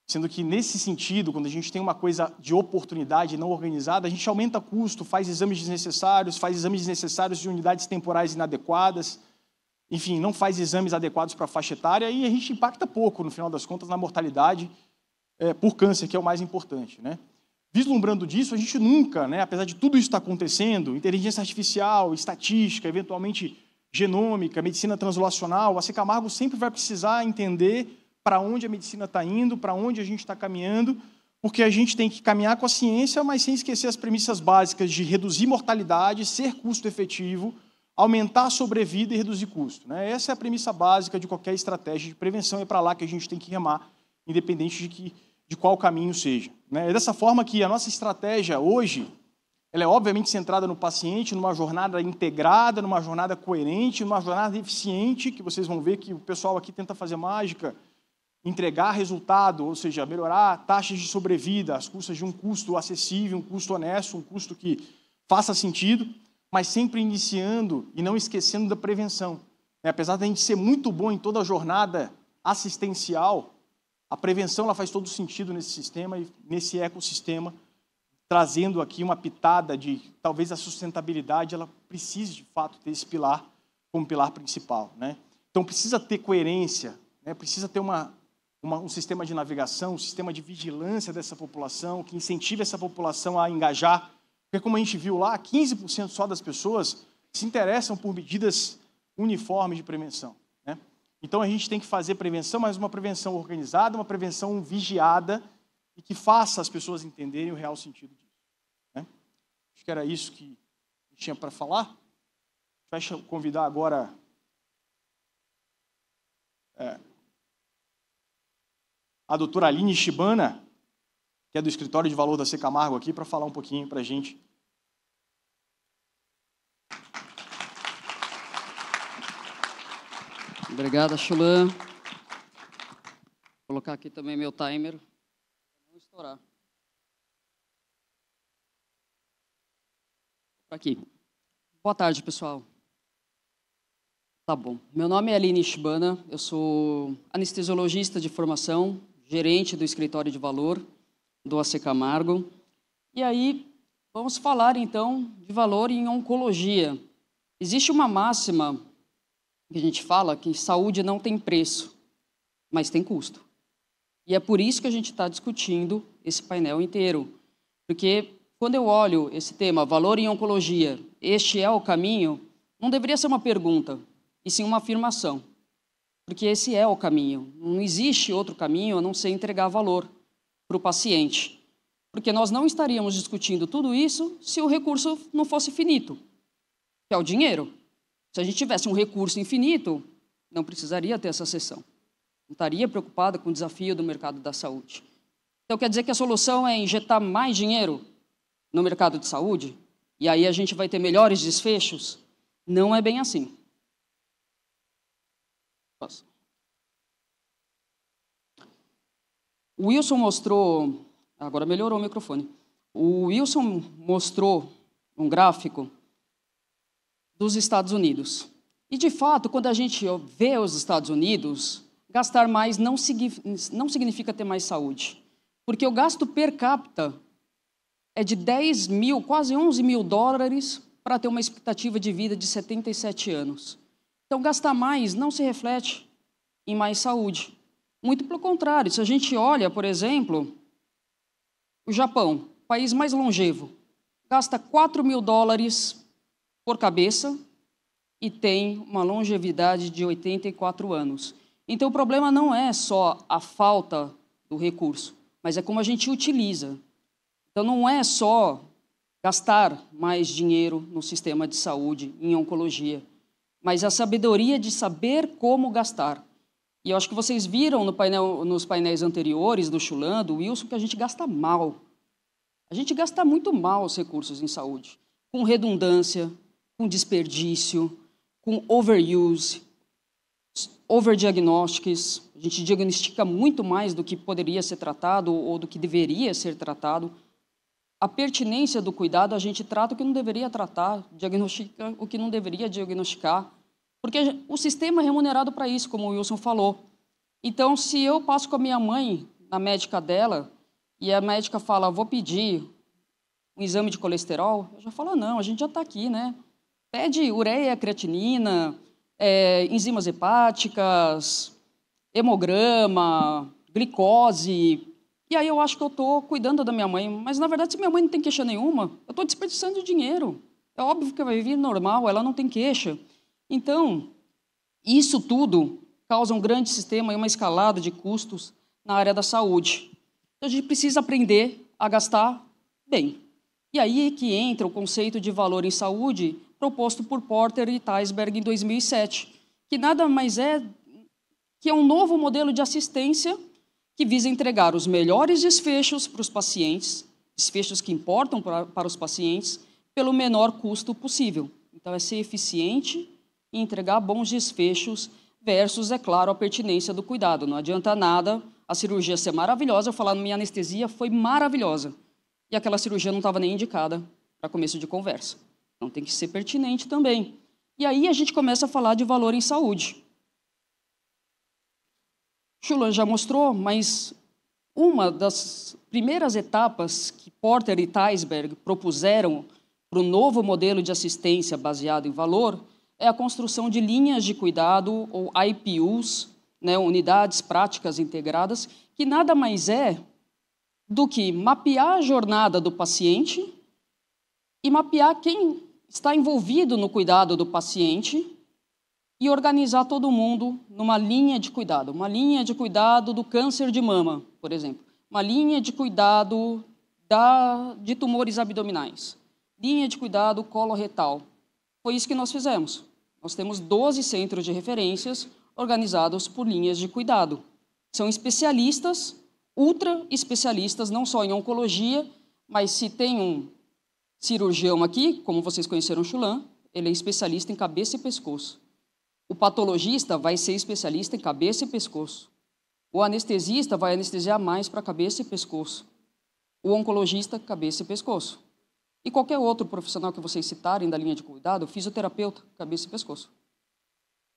Sendo que, nesse sentido, quando a gente tem uma coisa de oportunidade não organizada, a gente aumenta custo, faz exames desnecessários de unidades temporais inadequadas, enfim, não faz exames adequados para a faixa etária e a gente impacta pouco, no final das contas, na mortalidade por câncer, que é o mais importante, né? Vislumbrando disso, a gente nunca, né, apesar de tudo isso estar acontecendo, inteligência artificial, estatística, eventualmente genômica, medicina translacional, a Camargo sempre vai precisar entender para onde a medicina está indo, para onde a gente está caminhando, porque a gente tem que caminhar com a ciência, mas sem esquecer as premissas básicas de reduzir mortalidade, ser custo efetivo, aumentar a sobrevida e reduzir custo, né? Essa é a premissa básica de qualquer estratégia de prevenção, é para lá que a gente tem que remar, independente de qual caminho seja, né? É dessa forma que a nossa estratégia hoje, ela é obviamente centrada no paciente, numa jornada integrada, numa jornada coerente, numa jornada eficiente, que vocês vão ver que o pessoal aqui tenta fazer mágica, entregar resultado, ou seja, melhorar taxas de sobrevida, as custas de um custo acessível, um custo honesto, um custo que faça sentido, mas sempre iniciando e não esquecendo da prevenção. Apesar de a gente ser muito bom em toda a jornada assistencial, a prevenção ela faz todo sentido nesse sistema e nesse ecossistema, trazendo aqui uma pitada de, talvez a sustentabilidade, ela precise, de fato, ter esse pilar como pilar principal, né? Então, precisa ter coerência, né? Precisa ter um sistema de navegação, um sistema de vigilância dessa população, que incentive essa população a engajar, porque, como a gente viu lá, 15% só das pessoas se interessam por medidas uniformes de prevenção, né? Então, a gente tem que fazer prevenção, mas uma prevenção organizada, uma prevenção vigiada e que faça as pessoas entenderem o real sentido disso, né? Acho que era isso que eu tinha para falar. Vai convidar agora a doutora Aline Shibana, que é do Escritório de Valor da C. Camargo aqui, para falar um pouquinho para a gente. Obrigada, Chulan. Vou colocar aqui também meu timer para não estourar. Aqui. Boa tarde, pessoal. Tá bom. Meu nome é Aline Shibana, eu sou anestesiologista de formação, gerente do Escritório de Valor do AC Camargo. E aí, vamos falar, então, de valor em oncologia. Existe uma máxima que a gente fala que saúde não tem preço, mas tem custo. E é por isso que a gente está discutindo esse painel inteiro. Porque quando eu olho esse tema, valor em oncologia, este é o caminho, não deveria ser uma pergunta, e sim uma afirmação. Porque esse é o caminho. Não existe outro caminho a não ser entregar valor para o paciente. Porque nós não estaríamos discutindo tudo isso se o recurso não fosse finito, que é o dinheiro. Se a gente tivesse um recurso infinito, não precisaria ter essa sessão. Não estaria preocupada com o desafio do mercado da saúde. Então, quer dizer que a solução é injetar mais dinheiro no mercado de saúde? E aí a gente vai ter melhores desfechos? Não é bem assim. O Wilson mostrou... Agora melhorou o microfone. O Wilson mostrou um gráfico dos Estados Unidos. E, de fato, quando a gente vê os Estados Unidos, gastar mais não significa ter mais saúde. Porque o gasto per capita é de 10 mil, quase 11 mil dólares para ter uma expectativa de vida de 77 anos. Então, gastar mais não se reflete em mais saúde. Muito pelo contrário, se a gente olha, por exemplo, o Japão, país mais longevo, gasta 4 mil dólares por cabeça e tem uma longevidade de 84 anos. Então, o problema não é só a falta do recurso, mas é como a gente utiliza. Então, não é só gastar mais dinheiro no sistema de saúde, em oncologia, mas a sabedoria de saber como gastar. E eu acho que vocês viram nos painéis anteriores do Chulan, do Wilson, que a gente gasta mal. A gente gasta muito mal os recursos em saúde, com redundância, com desperdício, com overuse, overdiagnósticos. A gente diagnostica muito mais do que poderia ser tratado ou do que deveria ser tratado. A pertinência do cuidado, a gente trata o que não deveria tratar, diagnostica o que não deveria diagnosticar, porque o sistema é remunerado para isso, como o Wilson falou. Então, se eu passo com a minha mãe na médica dela e a médica fala, vou pedir um exame de colesterol, eu já falo, não, a gente já está aqui, né? Pede ureia, creatinina, enzimas hepáticas, hemograma, glicose. E aí eu acho que eu estou cuidando da minha mãe. Mas, na verdade, se minha mãe não tem queixa nenhuma, eu estou desperdiçando dinheiro. É óbvio que vai vir normal, ela não tem queixa. Então, isso tudo causa um grande sistema e uma escalada de custos na área da saúde. A Então, a gente precisa aprender a gastar bem. E aí que entra o conceito de valor em saúde proposto por Porter e Theisberg em 2007, que nada mais é que um novo modelo de assistência que visa entregar os melhores desfechos para os pacientes, desfechos que importam para os pacientes, pelo menor custo possível. Então, é ser eficiente e entregar bons desfechos versus, é claro, a pertinência do cuidado. Não adianta nada a cirurgia ser maravilhosa, eu falar, minha anestesia foi maravilhosa, e aquela cirurgia não estava nem indicada para começo de conversa. Então, tem que ser pertinente também. E aí a gente começa a falar de valor em saúde. Schulan já mostrou, mas uma das primeiras etapas que Porter e Theisberg propuseram para o novo modelo de assistência baseado em valor é a construção de linhas de cuidado, ou IPUs, né, unidades práticas integradas, que nada mais é do que mapear a jornada do paciente e mapear quem está envolvido no cuidado do paciente e organizar todo mundo numa linha de cuidado. Uma linha de cuidado do câncer de mama, por exemplo. Uma linha de cuidado de tumores abdominais. Linha de cuidado coloretal. Foi isso que nós fizemos. Nós temos 12 centros de referências organizados por linhas de cuidado. São especialistas, ultra especialistas, não só em oncologia, mas se tem um cirurgião aqui, como vocês conheceram o Schulan, ele é especialista em cabeça e pescoço. O patologista vai ser especialista em cabeça e pescoço. O anestesista vai anestesiar mais para cabeça e pescoço. O oncologista, cabeça e pescoço. E qualquer outro profissional que vocês citarem da linha de cuidado, fisioterapeuta, cabeça e pescoço.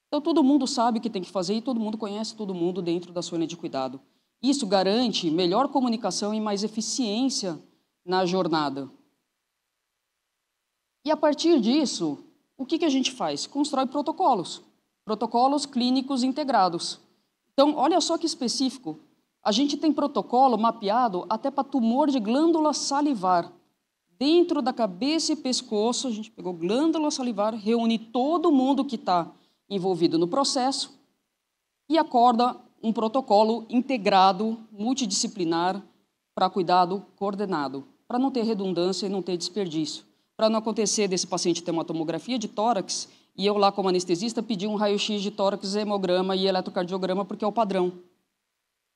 Então, todo mundo sabe o que tem que fazer e todo mundo conhece todo mundo dentro da sua linha de cuidado. Isso garante melhor comunicação e mais eficiência na jornada. E, a partir disso, o que a gente faz? Constrói protocolos. Protocolos clínicos integrados. Então, olha só que específico. A gente tem protocolo mapeado até para tumor de glândula salivar. Dentro da cabeça e pescoço, a gente pegou glândula salivar, reúne todo mundo que está envolvido no processo e acorda um protocolo integrado, multidisciplinar, para cuidado coordenado, para não ter redundância e não ter desperdício. Para não acontecer desse paciente ter uma tomografia de tórax e eu lá como anestesista pedir um raio-x de tórax, hemograma e eletrocardiograma porque é o padrão.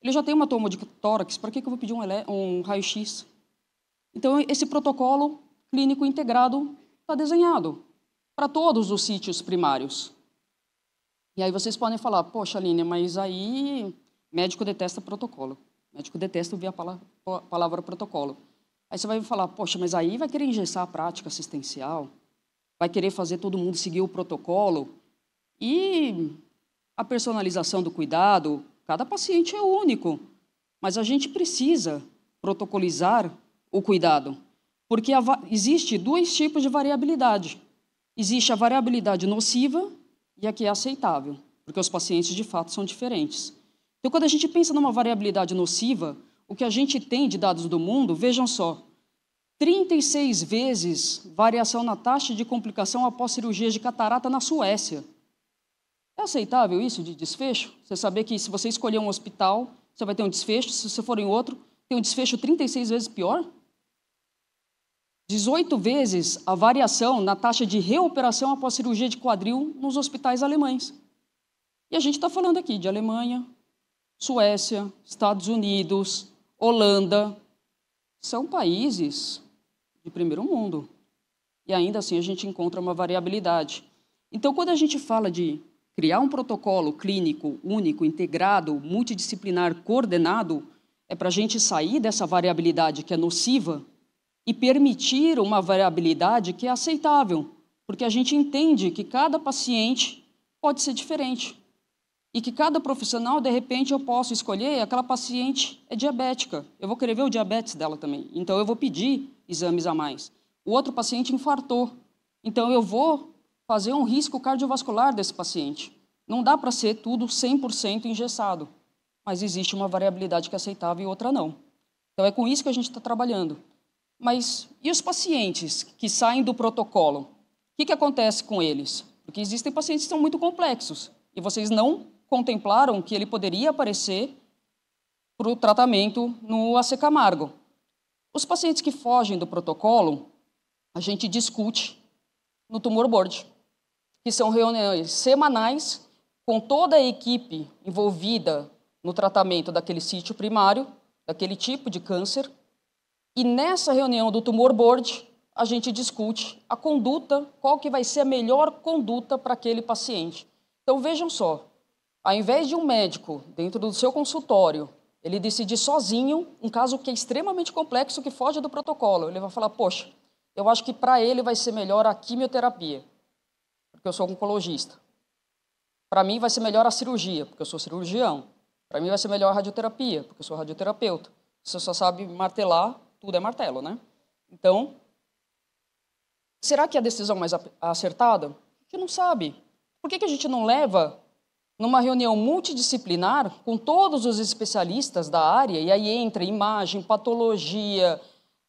Ele já tem uma tomo de tórax, para que eu vou pedir um raio-x? Então, esse protocolo clínico integrado está desenhado para todos os sítios primários. E aí vocês podem falar, poxa, Aline, mas aí médico detesta protocolo. Médico detesta ouvir a palavra protocolo. Aí você vai falar, poxa, mas aí vai querer engessar a prática assistencial, vai querer fazer todo mundo seguir o protocolo. E a personalização do cuidado, cada paciente é único, mas a gente precisa protocolizar o cuidado, porque existe dois tipos de variabilidade. Existe a variabilidade nociva e a que é aceitável, porque os pacientes, de fato, são diferentes. Então, quando a gente pensa numa variabilidade nociva, o que a gente tem de dados do mundo, vejam só, 36 vezes variação na taxa de complicação após cirurgias de catarata na Suécia. É aceitável isso de desfecho? Você saber que se você escolher um hospital, você vai ter um desfecho, se você for em outro, tem um desfecho 36 vezes pior? 18 vezes a variação na taxa de reoperação após cirurgia de quadril nos hospitais alemães. E a gente está falando aqui de Alemanha, Suécia, Estados Unidos, Holanda. São países de primeiro mundo. E ainda assim a gente encontra uma variabilidade. Então, quando a gente fala de criar um protocolo clínico único, integrado, multidisciplinar, coordenado, é para a gente sair dessa variabilidade que é nociva e permitir uma variabilidade que é aceitável, porque a gente entende que cada paciente pode ser diferente e que cada profissional, de repente, eu posso escolher, aquela paciente é diabética, eu vou querer ver o diabetes dela também, então eu vou pedir exames a mais. O outro paciente infartou, então eu vou fazer um risco cardiovascular desse paciente. Não dá para ser tudo 100% engessado, mas existe uma variabilidade que é aceitável e outra não. Então é com isso que a gente está trabalhando. Mas e os pacientes que saem do protocolo? O que acontece com eles? Porque existem pacientes que são muito complexos e vocês não contemplaram que ele poderia aparecer para o tratamento no AC Camargo. Os pacientes que fogem do protocolo, a gente discute no Tumor Board, que são reuniões semanais com toda a equipe envolvida no tratamento daquele sítio primário, daquele tipo de câncer. E nessa reunião do Tumor Board, a gente discute a conduta, qual que vai ser a melhor conduta para aquele paciente. Então, vejam só, ao invés de um médico, dentro do seu consultório, ele decidir sozinho um caso que é extremamente complexo, que foge do protocolo, ele vai falar, poxa, eu acho que para ele vai ser melhor a quimioterapia, porque eu sou oncologista. Para mim vai ser melhor a cirurgia, porque eu sou cirurgião. Para mim vai ser melhor a radioterapia, porque eu sou radioterapeuta. Você só sabe martelar, tudo é martelo, né? Então, será que é a decisão mais acertada? A gente não sabe. Por que a gente não leva numa reunião multidisciplinar com todos os especialistas da área, e aí entra imagem, patologia,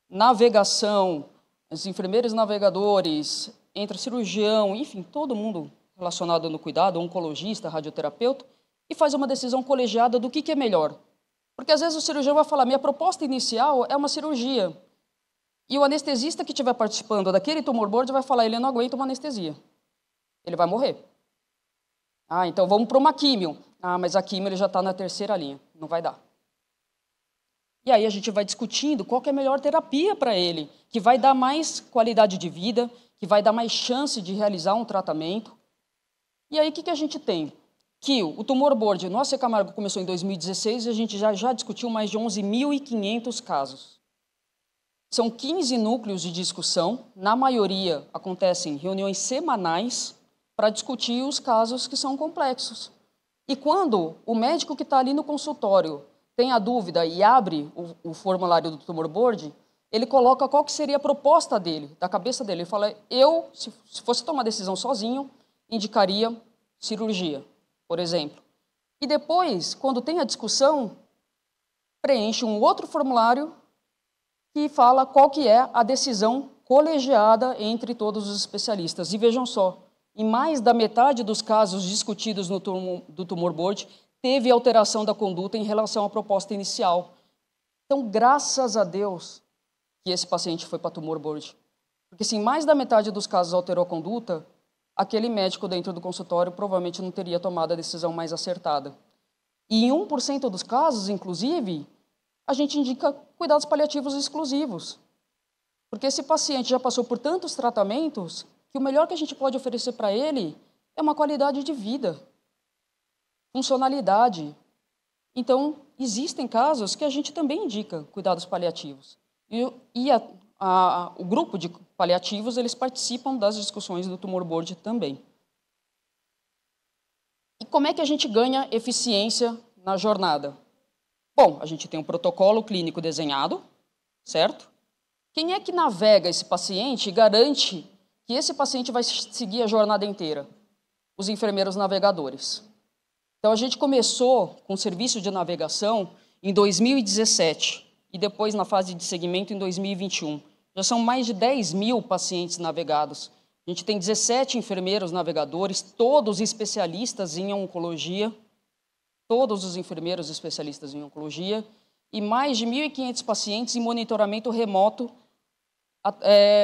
navegação, os enfermeiros navegadores, entra cirurgião, enfim, todo mundo relacionado no cuidado, oncologista, radioterapeuta, e faz uma decisão colegiada do que é melhor. Porque às vezes o cirurgião vai falar, minha proposta inicial é uma cirurgia. E o anestesista que estiver participando daquele tumor board vai falar, ele não aguenta uma anestesia. Ele vai morrer. Ah, então vamos para uma químio. Ah, mas a químio ele já está na terceira linha, não vai dar. E aí a gente vai discutindo qual que é a melhor terapia para ele, que vai dar mais qualidade de vida, que vai dar mais chance de realizar um tratamento. E aí o que a gente tem? Que o Tumor Board no AC Camargo começou em 2016 e a gente já discutiu mais de 11.500 casos. São 15 núcleos de discussão, na maioria acontecem reuniões semanais para discutir os casos que são complexos. E quando o médico que está ali no consultório tem a dúvida e abre o formulário do Tumor Board, ele coloca qual que seria a proposta dele, da cabeça dele. Ele fala, eu, se fosse tomar decisão sozinho, indicaria cirurgia, por exemplo. E depois, quando tem a discussão, preenche um outro formulário que fala qual que é a decisão colegiada entre todos os especialistas. E vejam só, em mais da metade dos casos discutidos do Tumor Board, teve alteração da conduta em relação à proposta inicial. Então, graças a Deus que esse paciente foi para Tumor Board. Porque se em mais da metade dos casos alterou a conduta, aquele médico dentro do consultório provavelmente não teria tomado a decisão mais acertada. E em 1% dos casos, inclusive, a gente indica cuidados paliativos exclusivos. Porque esse paciente já passou por tantos tratamentos que o melhor que a gente pode oferecer para ele é uma qualidade de vida, funcionalidade. Então, existem casos que a gente também indica cuidados paliativos. E o grupo de paliativos, eles participam das discussões do Tumor Board também. E como é que a gente ganha eficiência na jornada? Bom, a gente tem um protocolo clínico desenhado, certo? Quem é que navega esse paciente e garante que esse paciente vai seguir a jornada inteira? Os enfermeiros navegadores. Então, a gente começou com o serviço de navegação em 2017 e depois na fase de segmento em 2021. Já são mais de 10.000 pacientes navegados. A gente tem 17 enfermeiros navegadores, todos especialistas em oncologia, todos os enfermeiros especialistas em oncologia, e mais de 1.500 pacientes em monitoramento remoto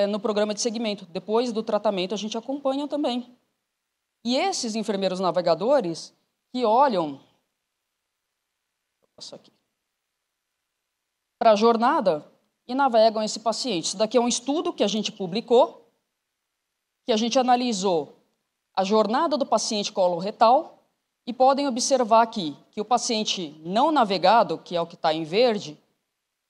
no programa de segmento. Depois do tratamento, a gente acompanha também. E esses enfermeiros navegadores que olham para a jornada e navegam esse paciente. Isso daqui é um estudo que a gente publicou, que a gente analisou a jornada do paciente coloretal e podem observar aqui que o paciente não navegado, que é o que está em verde,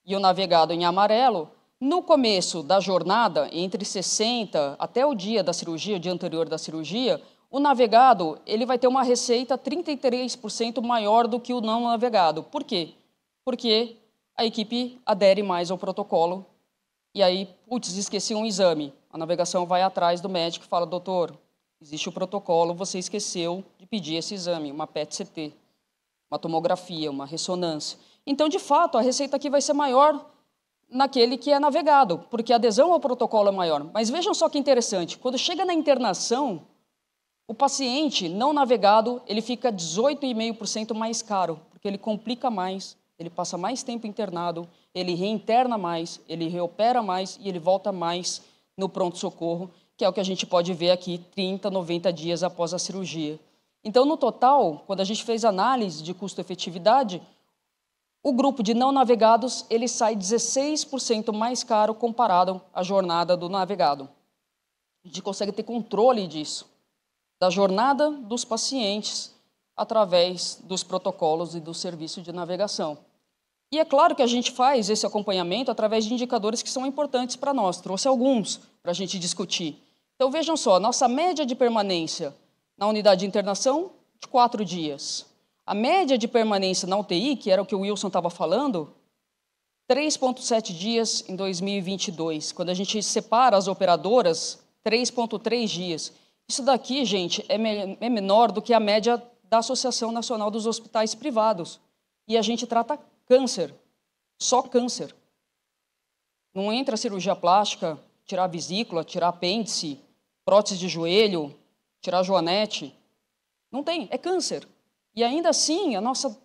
e o navegado em amarelo, no começo da jornada, entre 60 até o dia da cirurgia, o dia anterior da cirurgia, o navegado ele vai ter uma receita 33% maior do que o não navegado. Por quê? Porque a equipe adere mais ao protocolo e aí, putz, esqueci um exame. A navegação vai atrás do médico e fala, doutor, existe o protocolo, você esqueceu de pedir esse exame, uma PET-CT, uma tomografia, uma ressonância. Então, de fato, a receita aqui vai ser maior naquele que é navegado, porque a adesão ao protocolo é maior. Mas vejam só que interessante, quando chega na internação, o paciente não navegado ele fica 18,5% mais caro, porque ele complica mais ele passa mais tempo internado, ele reinterna mais, ele reopera mais e ele volta mais no pronto-socorro, que é o que a gente pode ver aqui 30, 90 dias após a cirurgia. Então, no total, quando a gente fez análise de custo-efetividade, o grupo de não navegados ele sai 16% mais caro comparado à jornada do navegado. A gente consegue ter controle disso, da jornada dos pacientes, através dos protocolos e do serviço de navegação. E é claro que a gente faz esse acompanhamento através de indicadores que são importantes para nós. Trouxe alguns para a gente discutir. Então, vejam só, nossa média de permanência na unidade de internação, de 4 dias. A média de permanência na UTI, que era o que o Wilson estava falando, 3,7 dias em 2022. Quando a gente separa as operadoras, 3,3 dias. Isso daqui, gente, é menor do que a média da Associação Nacional dos Hospitais Privados. E a gente trata câncer, só câncer. Não entra cirurgia plástica, tirar vesícula, tirar apêndice, prótese de joelho, tirar joanete. Não tem, é câncer. E ainda assim, a nossa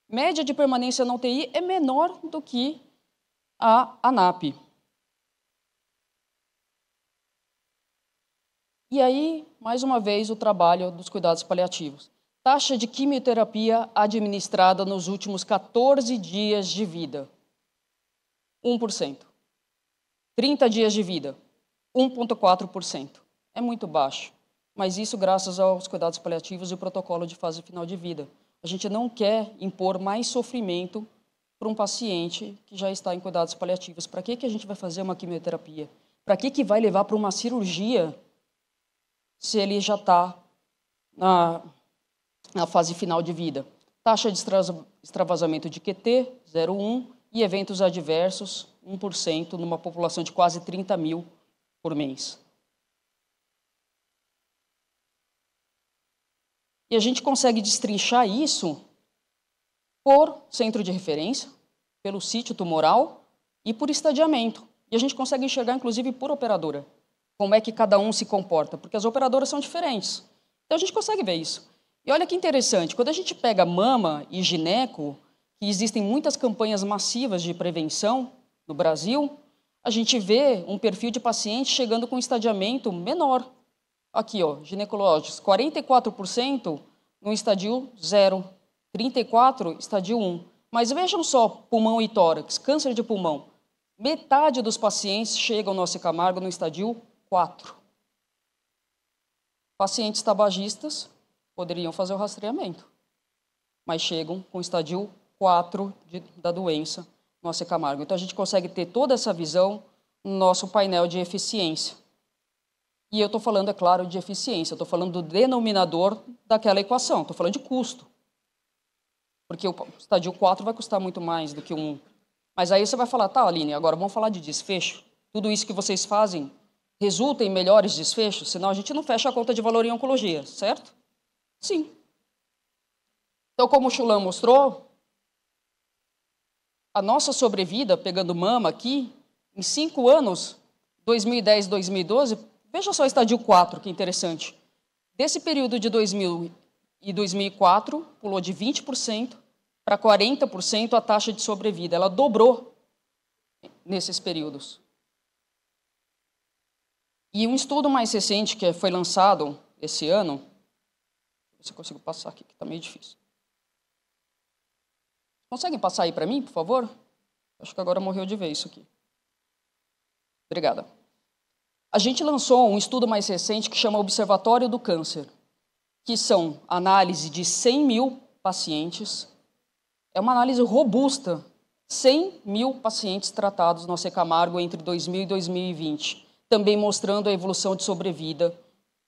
média de permanência na UTI é menor do que a ANAP. E aí, mais uma vez, o trabalho dos cuidados paliativos. Taxa de quimioterapia administrada nos últimos 14 dias de vida, 1%. 30 dias de vida, 1,4%. É muito baixo. Mas isso graças aos cuidados paliativos e o protocolo de fase final de vida. A gente não quer impor mais sofrimento para um paciente que já está em cuidados paliativos. Para que a gente vai fazer uma quimioterapia? Para que vai levar para uma cirurgia se ele já está na fase final de vida? Taxa de extravasamento de QT, 0,1, e eventos adversos, 1%, numa população de quase 30 mil por mês. E a gente consegue destrinchar isso por centro de referência, pelo sítio tumoral e por estadiamento. E a gente consegue enxergar, inclusive, por operadora, como é que cada um se comporta, porque as operadoras são diferentes. Então, a gente consegue ver isso. E olha que interessante, quando a gente pega mama e gineco, que existem muitas campanhas massivas de prevenção no Brasil, a gente vê um perfil de paciente chegando com estadiamento menor. Aqui, ó, ginecológicos, 44% no estadio 0, 34% estadio 1. Mas vejam só, pulmão e tórax, câncer de pulmão. Metade dos pacientes chegam no AC Camargo no estadio 4. Pacientes tabagistas poderiam fazer o rastreamento, mas chegam com estadio 4 da doença no AC Camargo. Então, a gente consegue ter toda essa visão no nosso painel de eficiência. E eu estou falando, é claro, de eficiência, eu estou falando do denominador daquela equação, estou falando de custo. Porque o estadio 4 vai custar muito mais do que o 1. Mas aí você vai falar, tá, Aline, agora vamos falar de desfecho. Tudo isso que vocês fazem resulta em melhores desfechos? Senão a gente não fecha a conta de valor em oncologia, certo? Sim. Então, como o Chulan mostrou, a nossa sobrevida, pegando mama aqui, em 5 anos, 2010, 2012, veja só o estadio 4, que interessante. Desse período de 2000 e 2004, pulou de 20% para 40% a taxa de sobrevida. Ela dobrou nesses períodos. E um estudo mais recente, que foi lançado esse ano, se eu consigo passar aqui, que está meio difícil. Conseguem passar aí para mim, por favor? Acho que agora morreu de vez isso aqui. Obrigada. A gente lançou um estudo mais recente que chama Observatório do Câncer, que são análise de 100 mil pacientes. É uma análise robusta, 100 mil pacientes tratados no AC Camargo entre 2000 e 2020, também mostrando a evolução de sobrevida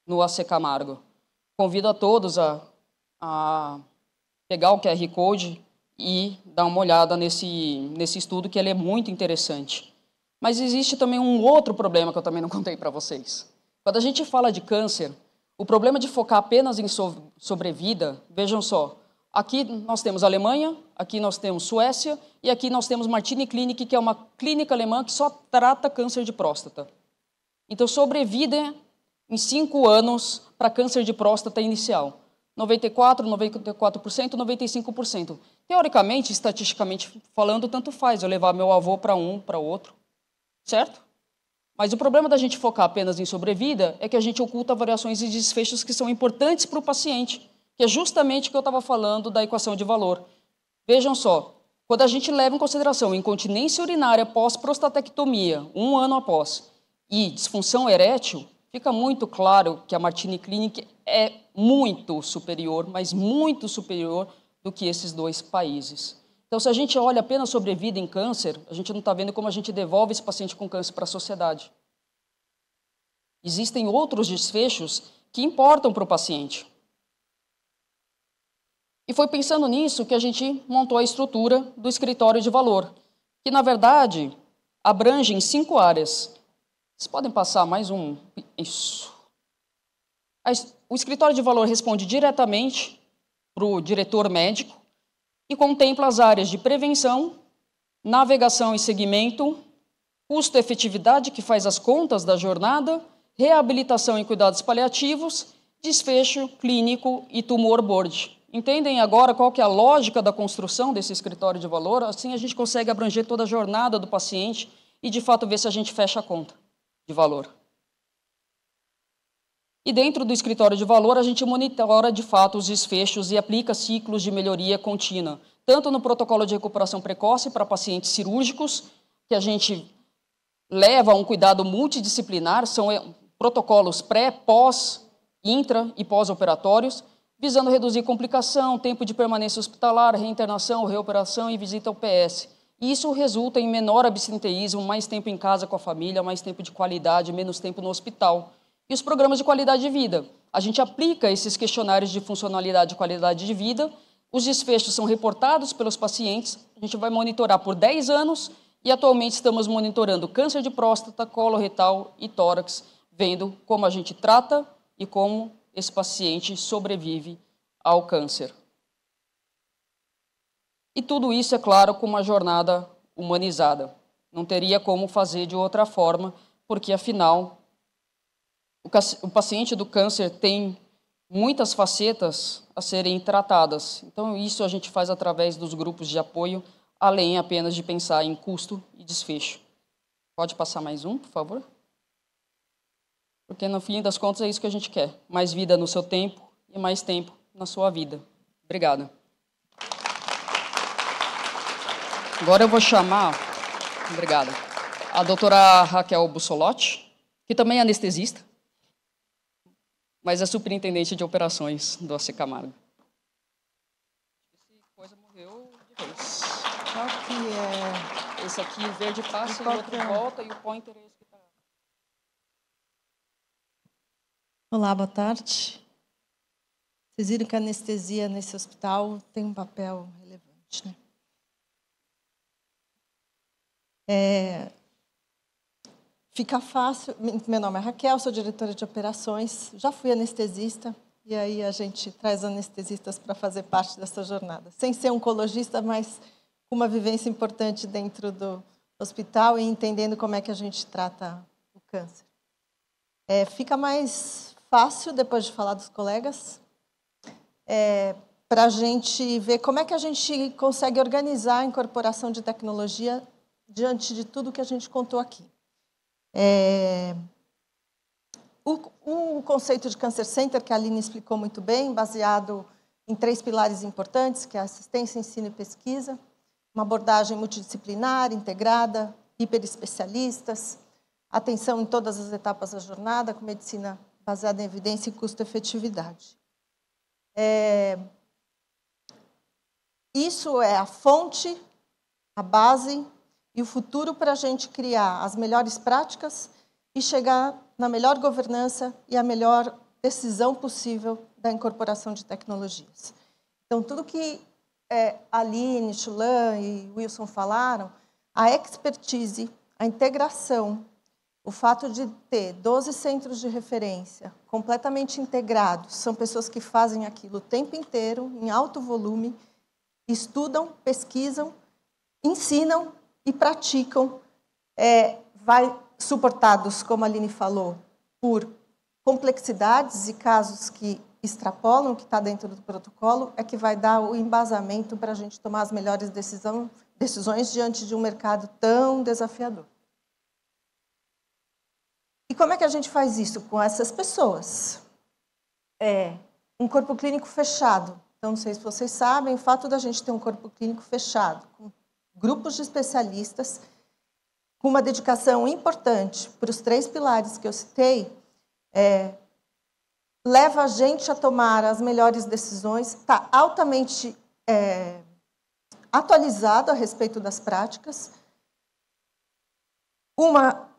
no AC Camargo. Convido a todos a pegar o QR Code e dar uma olhada nesse estudo, que ele é muito interessante. Mas existe também um outro problema que eu também não contei para vocês. Quando a gente fala de câncer, o problema de focar apenas em sobrevida, vejam só, aqui nós temos Alemanha, aqui nós temos Suécia e aqui nós temos Martini Clinic, que é uma clínica alemã que só trata câncer de próstata. Então, sobrevida em 5 anos para câncer de próstata inicial. 94%, 95%. Teoricamente, estatisticamente falando, tanto faz eu levar meu avô para um, para outro, certo? Mas o problema da gente focar apenas em sobrevida é que a gente oculta variações e desfechos que são importantes para o paciente, que é justamente o que eu estava falando da equação de valor. Vejam só, quando a gente leva em consideração incontinência urinária pós-prostatectomia, 1 ano após, e disfunção erétil, fica muito claro que a Martini Clinic é muito superior, mas muito superior do que esses dois países. Então, se a gente olha apenas sobrevida em câncer, a gente não está vendo como a gente devolve esse paciente com câncer para a sociedade. Existem outros desfechos que importam para o paciente. E foi pensando nisso que a gente montou a estrutura do escritório de valor, que, na verdade, abrange em 5 áreas. Vocês podem passar mais um? Isso. O escritório de valor responde diretamente para o diretor médico e contempla as áreas de prevenção, navegação e segmento, custo-efetividade, que faz as contas da jornada, reabilitação e cuidados paliativos, desfecho clínico e tumor board. Entendem agora qual que é a lógica da construção desse escritório de valor? Assim a gente consegue abranger toda a jornada do paciente e, de fato, ver se a gente fecha a conta de valor. E dentro do escritório de valor, a gente monitora, de fato, os desfechos e aplica ciclos de melhoria contínua, tanto no protocolo de recuperação precoce para pacientes cirúrgicos, que a gente leva a um cuidado multidisciplinar, são protocolos pré, pós, intra e pós-operatórios, visando reduzir complicação, tempo de permanência hospitalar, reinternação, reoperação e visita ao PS. Isso resulta em menor absenteísmo, mais tempo em casa com a família, mais tempo de qualidade, menos tempo no hospital. E os programas de qualidade de vida. A gente aplica esses questionários de funcionalidade e qualidade de vida, os desfechos são reportados pelos pacientes, a gente vai monitorar por 10 anos e atualmente estamos monitorando câncer de próstata, coloretal e tórax, vendo como a gente trata e como esse paciente sobrevive ao câncer. E tudo isso, é claro, com uma jornada humanizada. Não teria como fazer de outra forma, porque, afinal, o paciente do câncer tem muitas facetas a serem tratadas. Então, isso a gente faz através dos grupos de apoio, além apenas de pensar em custo e desfecho. Pode passar mais um, por favor? Porque, no fim das contas, é isso que a gente quer. Mais vida no seu tempo e mais tempo na sua vida. Obrigada. Agora eu vou chamar, obrigada, a doutora Raquel Bussolotti, que também é anestesista, mas é superintendente de operações do AC Camargo. Esse coisa morreu de vez. Qual que é? Esse aqui, o verde passa e o outro volta, e o pointer é esse que está. Olá, boa tarde. Vocês viram que a anestesia nesse hospital tem um papel relevante, né? Fica fácil. Meu nome é Raquel, sou diretora de operações, já fui anestesista, e aí a gente traz anestesistas para fazer parte dessa jornada. Sem ser oncologista, mas com uma vivência importante dentro do hospital e entendendo como é que a gente trata o câncer. Fica mais fácil, depois de falar dos colegas, para a gente ver como é que a gente consegue organizar a incorporação de tecnologia diante de tudo que a gente contou aqui. O conceito de Cancer Center, que a Aline explicou muito bem, baseado em 3 pilares importantes, que é a assistência, ensino e pesquisa, uma abordagem multidisciplinar, integrada, hiperespecialistas, atenção em todas as etapas da jornada, com medicina baseada em evidência e custo-efetividade. Isso é a fonte, a base e o futuro para a gente criar as melhores práticas e chegar na melhor governança e a melhor decisão possível da incorporação de tecnologias. Então, tudo que Aline, Chulan e Wilson falaram, a expertise, a integração, o fato de ter 12 centros de referência completamente integrados, são pessoas que fazem aquilo o tempo inteiro, em alto volume, estudam, pesquisam, ensinam e praticam, suportados, como a Aline falou, por complexidades e casos que extrapolam o que está dentro do protocolo é que vai dar o embasamento para a gente tomar as melhores decisões diante de um mercado tão desafiador. E como é que a gente faz isso com essas pessoas? Um corpo clínico fechado. Então, não sei se vocês sabem, o fato da gente ter um corpo clínico fechado, com grupos de especialistas, com uma dedicação importante para os 3 pilares que eu citei, leva a gente a tomar as melhores decisões, está altamente atualizado a respeito das práticas,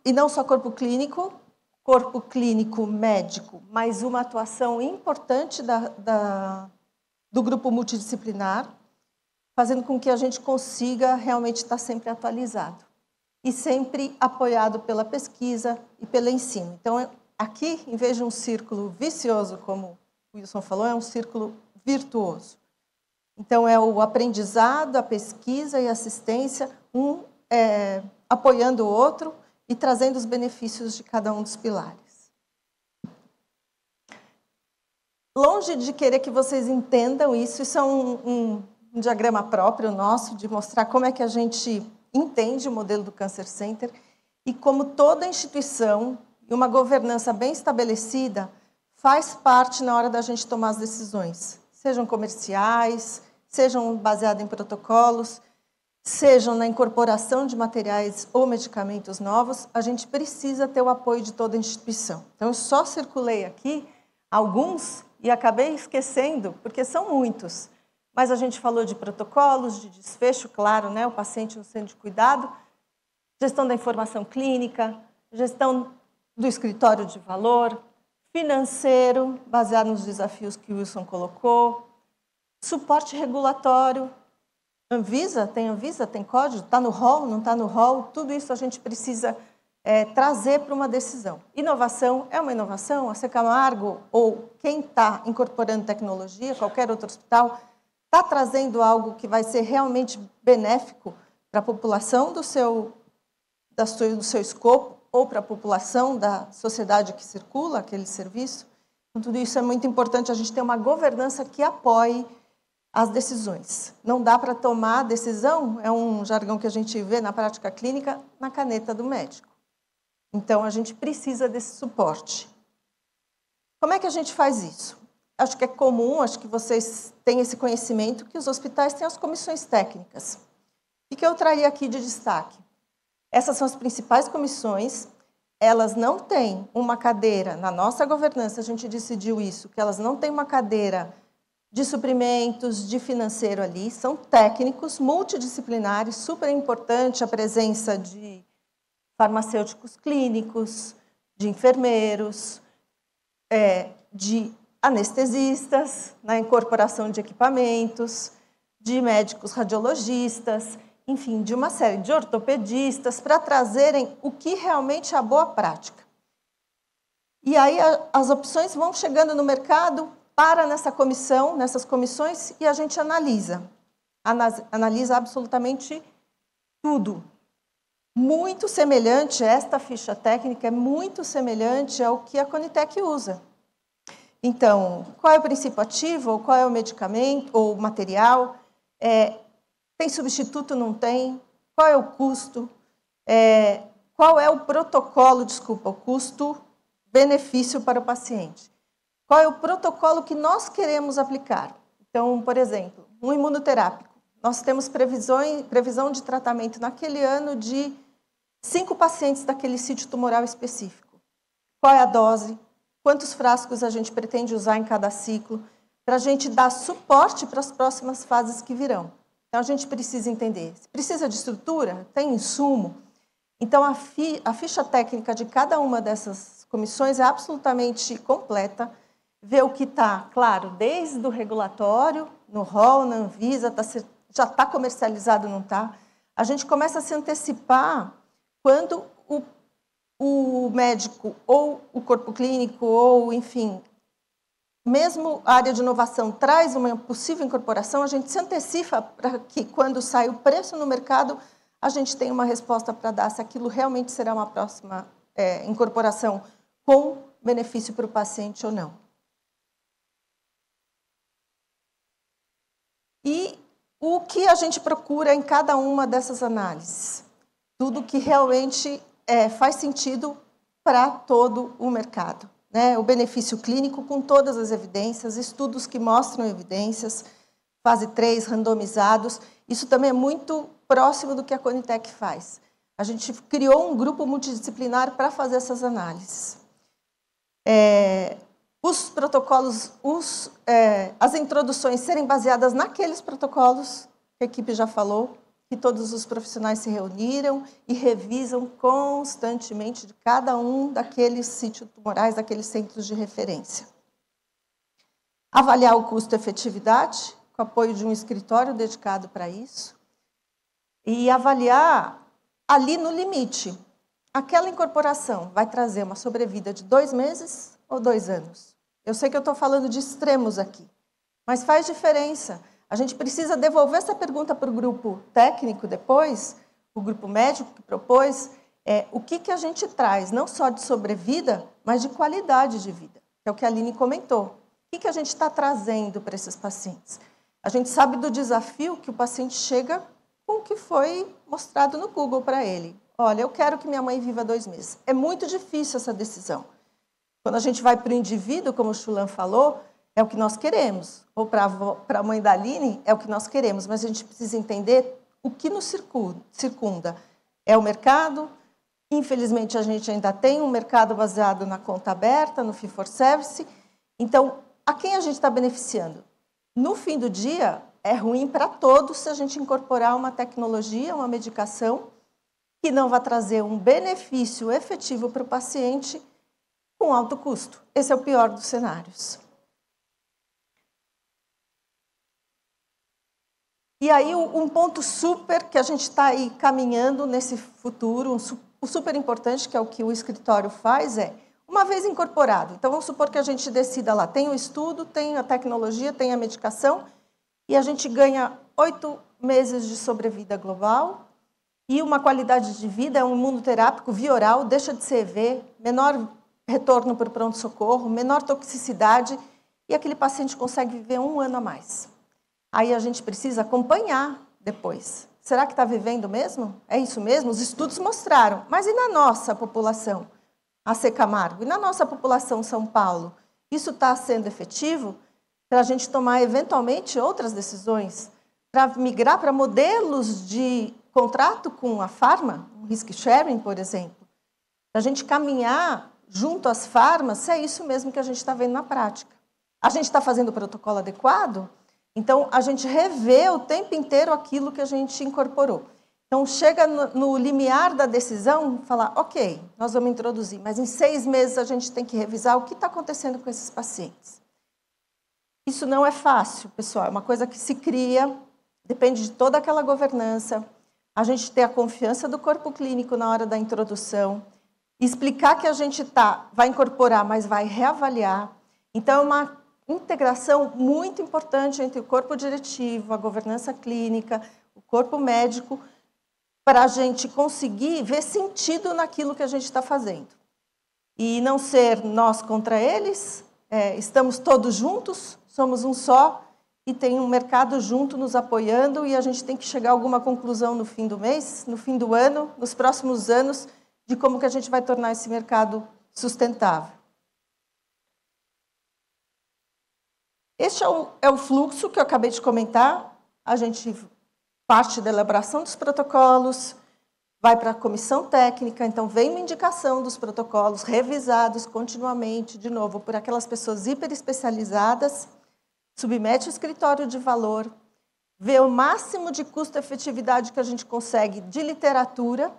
e não só corpo clínico médico, mas uma atuação importante do grupo multidisciplinar, fazendo com que a gente consiga realmente estar sempre atualizado e sempre apoiado pela pesquisa e pelo ensino. Então, aqui, em vez de um círculo vicioso, como o Wilson falou, é um círculo virtuoso. Então, é o aprendizado, a pesquisa e a assistência, apoiando o outro e trazendo os benefícios de cada um dos pilares. Longe de querer que vocês entendam isso é um diagrama próprio nosso, de mostrar como é que a gente entende o modelo do Cancer Center e como toda instituição e uma governança bem estabelecida faz parte na hora da gente tomar as decisões, sejam comerciais, sejam baseadas em protocolos, sejam na incorporação de materiais ou medicamentos novos, a gente precisa ter o apoio de toda a instituição. Então, eu só circulei aqui alguns e acabei esquecendo, porque são muitos. Mas a gente falou de protocolos, de desfecho, claro, né? O paciente no centro de cuidado, gestão da informação clínica, gestão do escritório de valor, financeiro, baseado nos desafios que o Wilson colocou, suporte regulatório, Anvisa, tem código, está no rol, não está no rol, tudo isso a gente precisa trazer para uma decisão. Inovação é uma inovação, a Camargo ou quem está incorporando tecnologia, qualquer outro hospital, está trazendo algo que vai ser realmente benéfico para a população do seu escopo ou para a população da sociedade que circula aquele serviço. Então, tudo isso é muito importante, a gente ter uma governança que apoie as decisões. Não dá para tomar decisão, é um jargão que a gente vê na prática clínica, na caneta do médico. Então, a gente precisa desse suporte. Como é que a gente faz isso? Acho que é comum, acho que vocês têm esse conhecimento, que os hospitais têm as comissões técnicas. E que eu traria aqui de destaque? Essas são as principais comissões, elas não têm uma cadeira, na nossa governança a gente decidiu isso, que elas não têm uma cadeira de suprimentos, de financeiro ali, são técnicos multidisciplinares, super importante a presença de farmacêuticos clínicos, de enfermeiros, de anestesistas, na incorporação de equipamentos, de médicos radiologistas, enfim, de uma série de ortopedistas, para trazerem o que realmente é a boa prática. E aí as opções vão chegando no mercado, para nessa comissão, nessas comissões, e a gente analisa absolutamente tudo. Muito semelhante, esta ficha técnica é muito semelhante ao que a Conitec usa. Então, qual é o princípio ativo, ou qual é o medicamento, ou material, tem substituto, não tem, qual é o custo, qual é o protocolo, o custo-benefício para o paciente. Qual é o protocolo que nós queremos aplicar? Então, por exemplo, um imunoterápico. Nós temos previsão de tratamento naquele ano de 5 pacientes daquele sítio tumoral específico. Qual é a dose? Quantos frascos a gente pretende usar em cada ciclo? Para a gente dar suporte para as próximas fases que virão. Então, a gente precisa entender. Se precisa de estrutura? Tem insumo? Então, a ficha técnica de cada uma dessas comissões é absolutamente completa. Ver o que está, claro, desde o regulatório, no rol, na Anvisa, já está comercializado, não está. A gente começa a se antecipar quando o médico, ou o corpo clínico, ou, enfim, mesmo a área de inovação traz uma possível incorporação, a gente se antecipa para que, quando sai o preço no mercado, a gente tenha uma resposta para dar se aquilo realmente será uma próxima incorporação com benefício para o paciente ou não. O que a gente procura em cada uma dessas análises? Tudo que realmente faz sentido para todo o mercado, né? O benefício clínico com todas as evidências, estudos que mostram evidências, fase 3, randomizados. Isso também é muito próximo do que a Conitec faz. A gente criou um grupo multidisciplinar para fazer essas análises. Os protocolos, as introduções serem baseadas naqueles protocolos que a equipe já falou, que todos os profissionais se reuniram e revisam constantemente de cada um daqueles sítios tumorais, daqueles centros de referência. Avaliar o custo-efetividade, com apoio de um escritório dedicado para isso, e avaliar ali no limite. Aquela incorporação vai trazer uma sobrevida de 2 meses ou 2 anos? Eu sei que eu estou falando de extremos aqui, mas faz diferença. A gente precisa devolver essa pergunta para o grupo técnico depois, o grupo médico que propôs, o que a gente traz, não só de sobrevida, mas de qualidade de vida, que é o que a Aline comentou. O que a gente está trazendo para esses pacientes? A gente sabe do desafio que o paciente chega com o que foi mostrado no Google para ele. Olha, eu quero que minha mãe viva 2 meses. É muito difícil essa decisão. Quando a gente vai para o indivíduo, como o Chulan falou, é o que nós queremos. Ou para a mãe da Aline, é o que nós queremos. Mas a gente precisa entender o que nos circunda. É o mercado. Infelizmente, a gente ainda tem um mercado baseado na conta aberta, no fee-for-service. Então, a quem a gente está beneficiando? No fim do dia, é ruim para todos se a gente incorporar uma tecnologia, uma medicação, que não vai trazer um benefício efetivo para o paciente com alto custo. Esse é o pior dos cenários. E aí, um ponto super que a gente está aí caminhando nesse futuro, o super importante, que é o que o escritório faz, uma vez incorporado. Então, vamos supor que a gente decida lá, tem o estudo, tem a tecnologia, tem a medicação, e a gente ganha 8 meses de sobrevida global e uma qualidade de vida, é um imunoterápico via oral, deixa de ser EV, menor retorno para o pronto-socorro, menor toxicidade, e aquele paciente consegue viver 1 ano a mais. Aí a gente precisa acompanhar depois. Será que está vivendo mesmo? É isso mesmo? Os estudos mostraram. Mas e na nossa população? AC Camargo? E na nossa população São Paulo? Isso está sendo efetivo para a gente tomar, eventualmente, outras decisões? Para migrar para modelos de contrato com a farma, um risk sharing, por exemplo? Para a gente caminhar junto às farmas, se é isso mesmo que a gente está vendo na prática. A gente está fazendo o protocolo adequado? Então, a gente revê o tempo inteiro aquilo que a gente incorporou. Então, chega no limiar da decisão, falar, ok, nós vamos introduzir, mas em 6 meses a gente tem que revisar o que está acontecendo com esses pacientes. Isso não é fácil, pessoal, é uma coisa que se cria, depende de toda aquela governança, a gente ter a confiança do corpo clínico na hora da introdução, explicar que a gente vai incorporar, mas vai reavaliar. Então, é uma integração muito importante entre o corpo diretivo, a governança clínica, o corpo médico, para a gente conseguir ver sentido naquilo que a gente está fazendo. E não ser nós contra eles, estamos todos juntos, somos um só, e tem um mercado junto nos apoiando, e a gente tem que chegar a alguma conclusão no fim do mês, no fim do ano, nos próximos anos, de como que a gente vai tornar esse mercado sustentável. Este é o fluxo que eu acabei de comentar. A gente parte da elaboração dos protocolos, vai para a comissão técnica, então vem uma indicação dos protocolos revisados continuamente, de novo, por aquelas pessoas hiperespecializadas, submete o escritório de valor, vê o máximo de custo-efetividade que a gente consegue de literatura,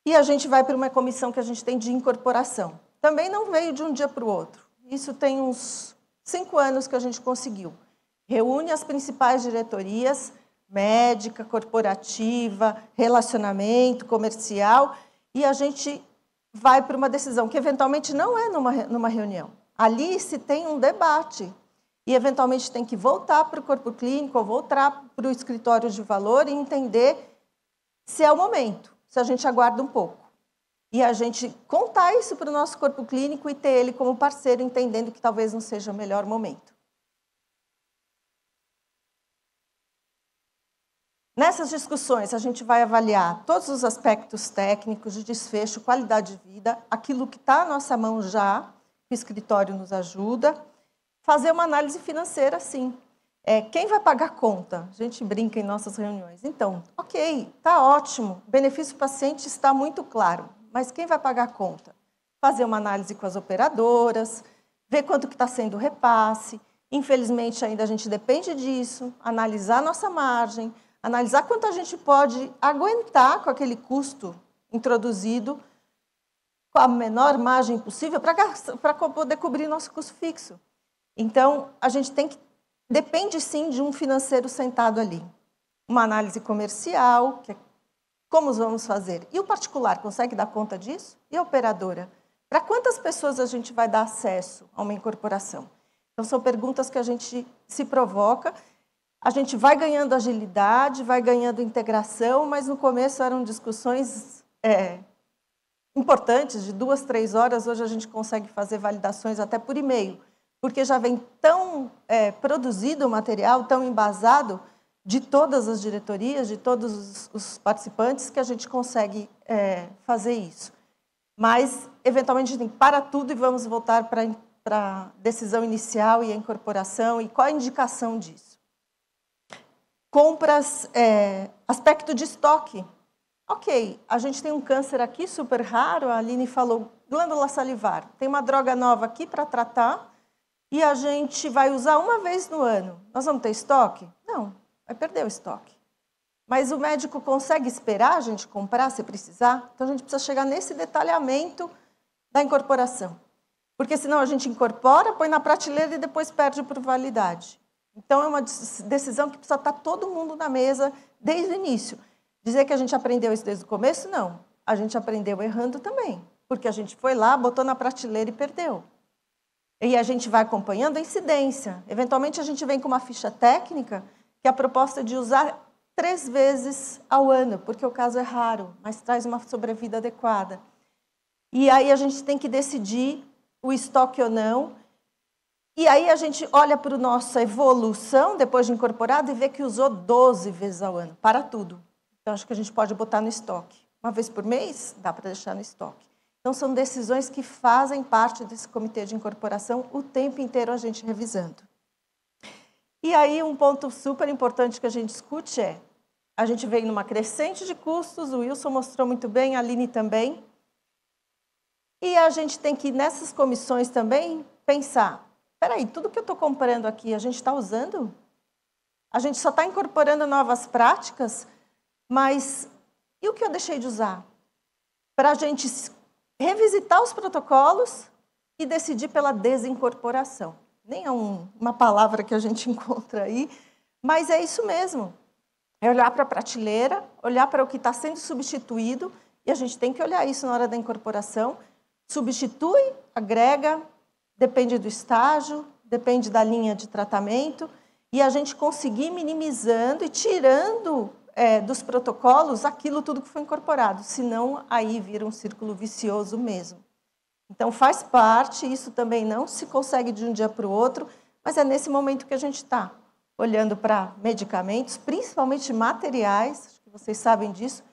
e a gente vai para uma comissão que a gente tem de incorporação. Também não veio de um dia para o outro. Isso tem uns 5 anos que a gente conseguiu. Reúne as principais diretorias, médica, corporativa, relacionamento, comercial, e a gente vai para uma decisão, que eventualmente não é numa reunião. Ali se tem um debate, e eventualmente tem que voltar para o corpo clínico, ou voltar para o escritório de valor e entender se é o momento, se a gente aguarda um pouco. E a gente contar isso para o nosso corpo clínico e ter ele como parceiro, entendendo que talvez não seja o melhor momento. Nessas discussões, a gente vai avaliar todos os aspectos técnicos de desfecho, qualidade de vida, aquilo que está à nossa mão já, que o escritório nos ajuda, fazer uma análise financeira, sim. Quem vai pagar a conta? A gente brinca em nossas reuniões. Então, ok, está ótimo, o benefício paciente está muito claro, mas quem vai pagar a conta? Fazer uma análise com as operadoras, ver quanto que está sendo o repasse. Infelizmente, ainda a gente depende disso, analisar a nossa margem, analisar quanto a gente pode aguentar com aquele custo introduzido, com a menor margem possível, para poder cobrir nosso custo fixo. Então, a gente depende sim de um financeiro sentado ali. Uma análise comercial, que é como vamos fazer. E o particular consegue dar conta disso? E a operadora? Para quantas pessoas a gente vai dar acesso a uma incorporação? Então, são perguntas que a gente se provoca. A gente vai ganhando agilidade, vai ganhando integração, mas no começo eram discussões importantes, de 2, 3 horas. Hoje a gente consegue fazer validações até por e-mail, porque já vem tão produzido o material, tão embasado de todas as diretorias, de todos os participantes, que a gente consegue fazer isso. Mas, eventualmente, a gente tem que parar tudo e vamos voltar para a decisão inicial e a incorporação e qual a indicação disso. Compras, aspecto de estoque. Ok, a gente tem um câncer aqui super raro, a Aline falou, glândula salivar. Tem uma droga nova aqui para tratar e a gente vai usar uma vez no ano. Nós vamos ter estoque? Não, vai perder o estoque. Mas o médico consegue esperar a gente comprar se precisar? Então, a gente precisa chegar nesse detalhamento da incorporação. Porque, senão, a gente incorpora, põe na prateleira e depois perde por validade. Então, é uma decisão que precisa estar todo mundo na mesa desde o início. Dizer que a gente aprendeu isso desde o começo, não. A gente aprendeu errando também. Porque a gente foi lá, botou na prateleira e perdeu. E a gente vai acompanhando a incidência. Eventualmente, a gente vem com uma ficha técnica que a proposta é de usar 3 vezes ao ano, porque o caso é raro, mas traz uma sobrevida adequada. E aí a gente tem que decidir o estoque ou não. E aí a gente olha para a nossa evolução, depois de incorporado, e vê que usou 12 vezes ao ano, para tudo. Então, acho que a gente pode botar no estoque. Uma vez por mês, dá para deixar no estoque. Então, são decisões que fazem parte desse comitê de incorporação o tempo inteiro a gente revisando. E aí, um ponto super importante que a gente discute a gente veio numa crescente de custos, o Wilson mostrou muito bem, a Aline também. E a gente tem que, nessas comissões também, pensar, espera aí, tudo que eu estou comprando aqui, a gente está usando? A gente só está incorporando novas práticas, mas e o que eu deixei de usar? Para a gente revisitar os protocolos e decidir pela desincorporação. Nem é uma palavra que a gente encontra aí, mas é isso mesmo. É olhar para a prateleira, olhar para o que está sendo substituído, e a gente tem que olhar isso na hora da incorporação. Substitui, agrega, depende do estágio, depende da linha de tratamento, e a gente conseguir minimizando e tirando dos protocolos aquilo tudo que foi incorporado, senão aí vira um círculo vicioso mesmo. Então, faz parte, isso também não se consegue de um dia para o outro, mas é nesse momento que a gente está, olhando para medicamentos, principalmente materiais, acho que vocês sabem disso,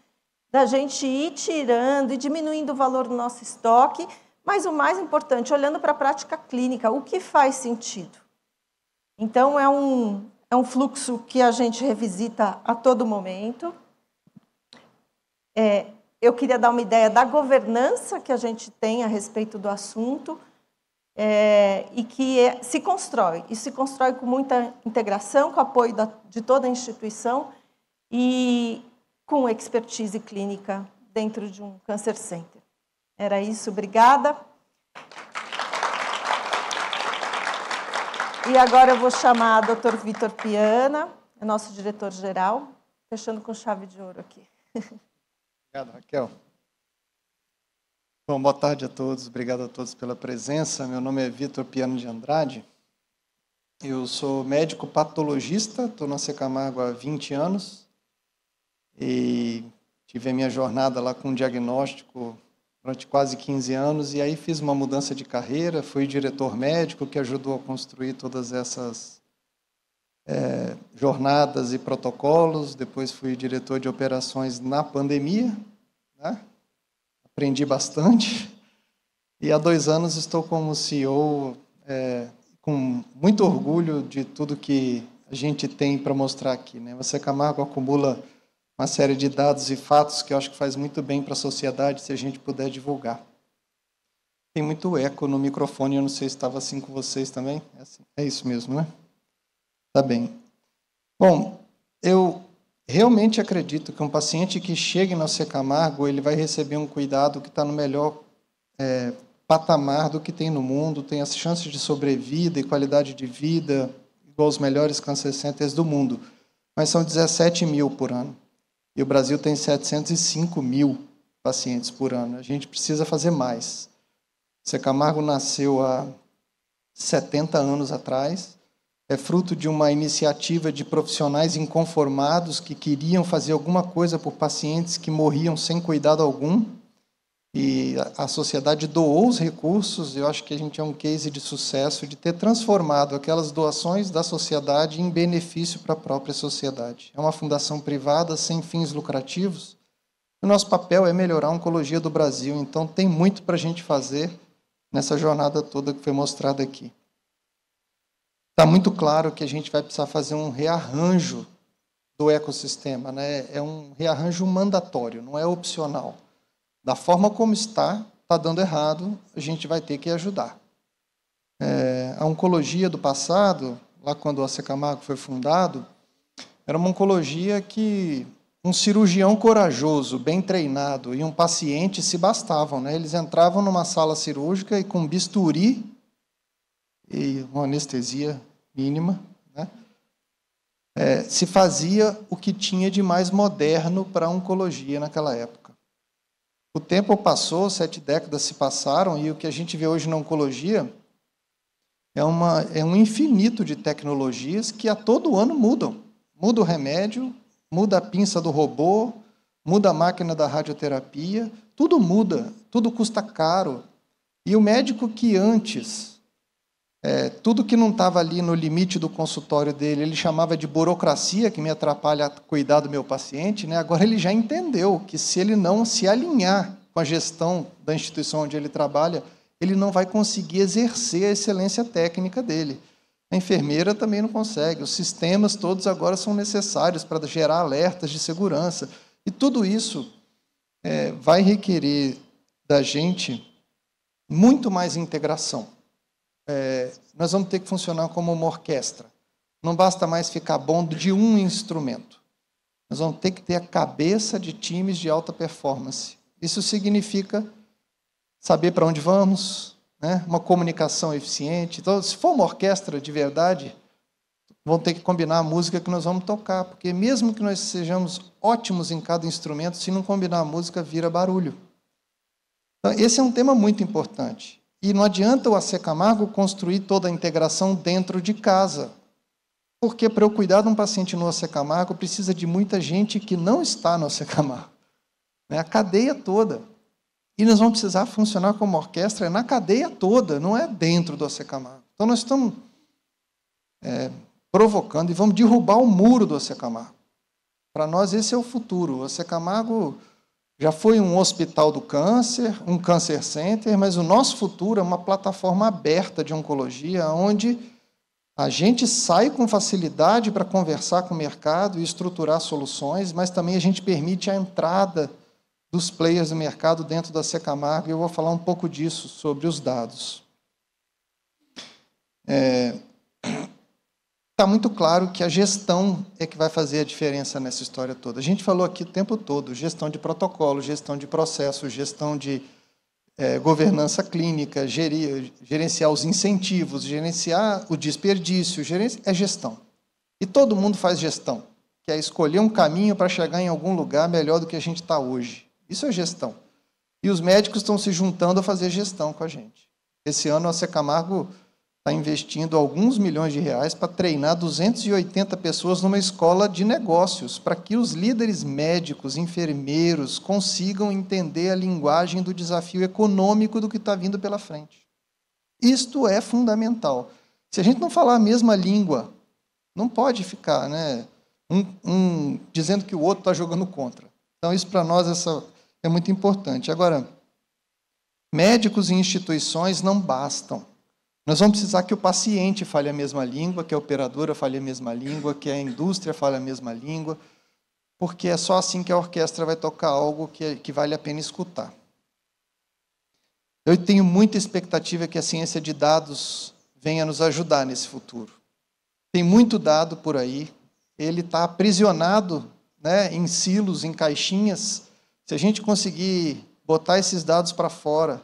da gente ir tirando e diminuindo o valor do nosso estoque, mas o mais importante, olhando para a prática clínica, o que faz sentido. Então, é um fluxo que a gente revisita a todo momento. Eu queria dar uma ideia da governança que a gente tem a respeito do assunto e que se constrói. E se constrói com muita integração, com apoio de toda a instituição e com expertise clínica dentro de um Cancer Center. Era isso, obrigada. E agora eu vou chamar o Dr. Vitor Piana, nosso diretor-geral, fechando com chave de ouro aqui. Obrigado, Raquel. Bom, boa tarde a todos, obrigado a todos pela presença. Meu nome é Vitor Piana de Andrade. Eu sou médico patologista, estou na Secamargo há 20 anos e tive a minha jornada lá com diagnóstico durante quase 15 anos, e aí fiz uma mudança de carreira, fui diretor médico, que ajudou a construir todas essas jornadas e protocolos, depois fui diretor de operações na pandemia, né? Aprendi bastante, e há 2 anos estou como CEO, com muito orgulho de tudo que a gente tem para mostrar aqui, né? Você Camargo acumula uma série de dados e fatos que eu acho que faz muito bem para a sociedade se a gente puder divulgar. Tem muito eco no microfone, eu não sei se estava assim com vocês também. É isso mesmo, né? Tá bem. Bom, eu realmente acredito que um paciente que chegue na OC Camargo, ele vai receber um cuidado que está no melhor patamar do que tem no mundo, tem as chances de sobrevida e qualidade de vida igual aos melhores cancer centers do mundo. Mas são 17 mil por ano. E o Brasil tem 705 mil pacientes por ano. A gente precisa fazer mais. OC Camargo nasceu há 70 anos atrás. É fruto de uma iniciativa de profissionais inconformados que queriam fazer alguma coisa por pacientes que morriam sem cuidado algum. E a sociedade doou os recursos. Eu acho que a gente é um case de sucesso de ter transformado aquelas doações da sociedade em benefício para a própria sociedade. É uma fundação privada sem fins lucrativos. O nosso papel é melhorar a oncologia do Brasil, então tem muito para a gente fazer nessa jornada toda que foi mostrada aqui. Está muito claro que a gente vai precisar fazer um rearranjo do ecossistema, né? É um rearranjo mandatório, não é opcional. Da forma como está dando errado, a gente vai ter que ajudar. A oncologia do passado, lá quando o OC Camargo foi fundado, era uma oncologia que um cirurgião corajoso, bem treinado, e um paciente se bastavam, né? Eles entravam numa sala cirúrgica e com bisturi e uma anestesia mínima, né? Se fazia o que tinha de mais moderno para a oncologia naquela época. O tempo passou, 7 décadas se passaram, e o que a gente vê hoje na oncologia é um infinito de tecnologias que a todo ano mudam. Muda o remédio, muda a pinça do robô, muda a máquina da radioterapia, tudo muda, tudo custa caro. E o médico que antes, tudo que não estava ali no limite do consultório dele, ele chamava de burocracia, que me atrapalha a cuidar do meu paciente, né? Agora ele já entendeu que se ele não se alinhar com a gestão da instituição onde ele trabalha, ele não vai conseguir exercer a excelência técnica dele. A enfermeira também não consegue. Os sistemas todos agora são necessários para gerar alertas de segurança. E tudo isso vai requerer da gente muito mais integração. Nós vamos ter que funcionar como uma orquestra. Não basta mais ficar bom de um instrumento. Nós vamos ter que ter a cabeça de times de alta performance. Isso significa saber para onde vamos, né? Uma comunicação eficiente. Então, se for uma orquestra de verdade, vão ter que combinar a música que nós vamos tocar, porque mesmo que nós sejamos ótimos em cada instrumento, se não combinar a música, vira barulho. Então, esse é um tema muito importante. E não adianta o OC Camargo construir toda a integração dentro de casa, porque para eu cuidar de um paciente no OC Camargo, precisa de muita gente que não está no OC Camargo, né? A cadeia toda. E nós vamos precisar funcionar como orquestra na cadeia toda, não é dentro do OC Camargo. Então, nós estamos provocando e vamos derrubar o muro do OC Camargo. Para nós, esse é o futuro. O OC Camargo já foi um hospital do câncer, um cancer center, mas o nosso futuro é uma plataforma aberta de oncologia, onde a gente sai com facilidade para conversar com o mercado e estruturar soluções, mas também a gente permite a entrada dos players do mercado dentro da OC Camargo, e eu vou falar um pouco disso, sobre os dados. Está muito claro que a gestão é que vai fazer a diferença nessa história toda. A gente falou aqui o tempo todo, gestão de protocolo, gestão de processo, gestão de governança clínica, gerenciar os incentivos, gerenciar o desperdício, é gestão. E todo mundo faz gestão, que é escolher um caminho para chegar em algum lugar melhor do que a gente está hoje. Isso é gestão. E os médicos estão se juntando a fazer gestão com a gente. Esse ano a OC Camargo está investindo alguns milhões de reais para treinar 280 pessoas numa escola de negócios, para que os líderes médicos, enfermeiros, consigam entender a linguagem do desafio econômico do que está vindo pela frente. Isto é fundamental. Se a gente não falar a mesma língua Não pode ficar, né, dizendo que o outro está jogando contra. Então, isso para nós é muito importante. Agora, médicos e instituições não bastam. Nós vamos precisar que o paciente fale a mesma língua, que a operadora fale a mesma língua, que a indústria fale a mesma língua, porque é só assim que a orquestra vai tocar algo que vale a pena escutar. Eu tenho muita expectativa que a ciência de dados venha nos ajudar nesse futuro. Tem muito dado por aí, ele está aprisionado, né, em silos, em caixinhas. Se a gente conseguir botar esses dados para fora,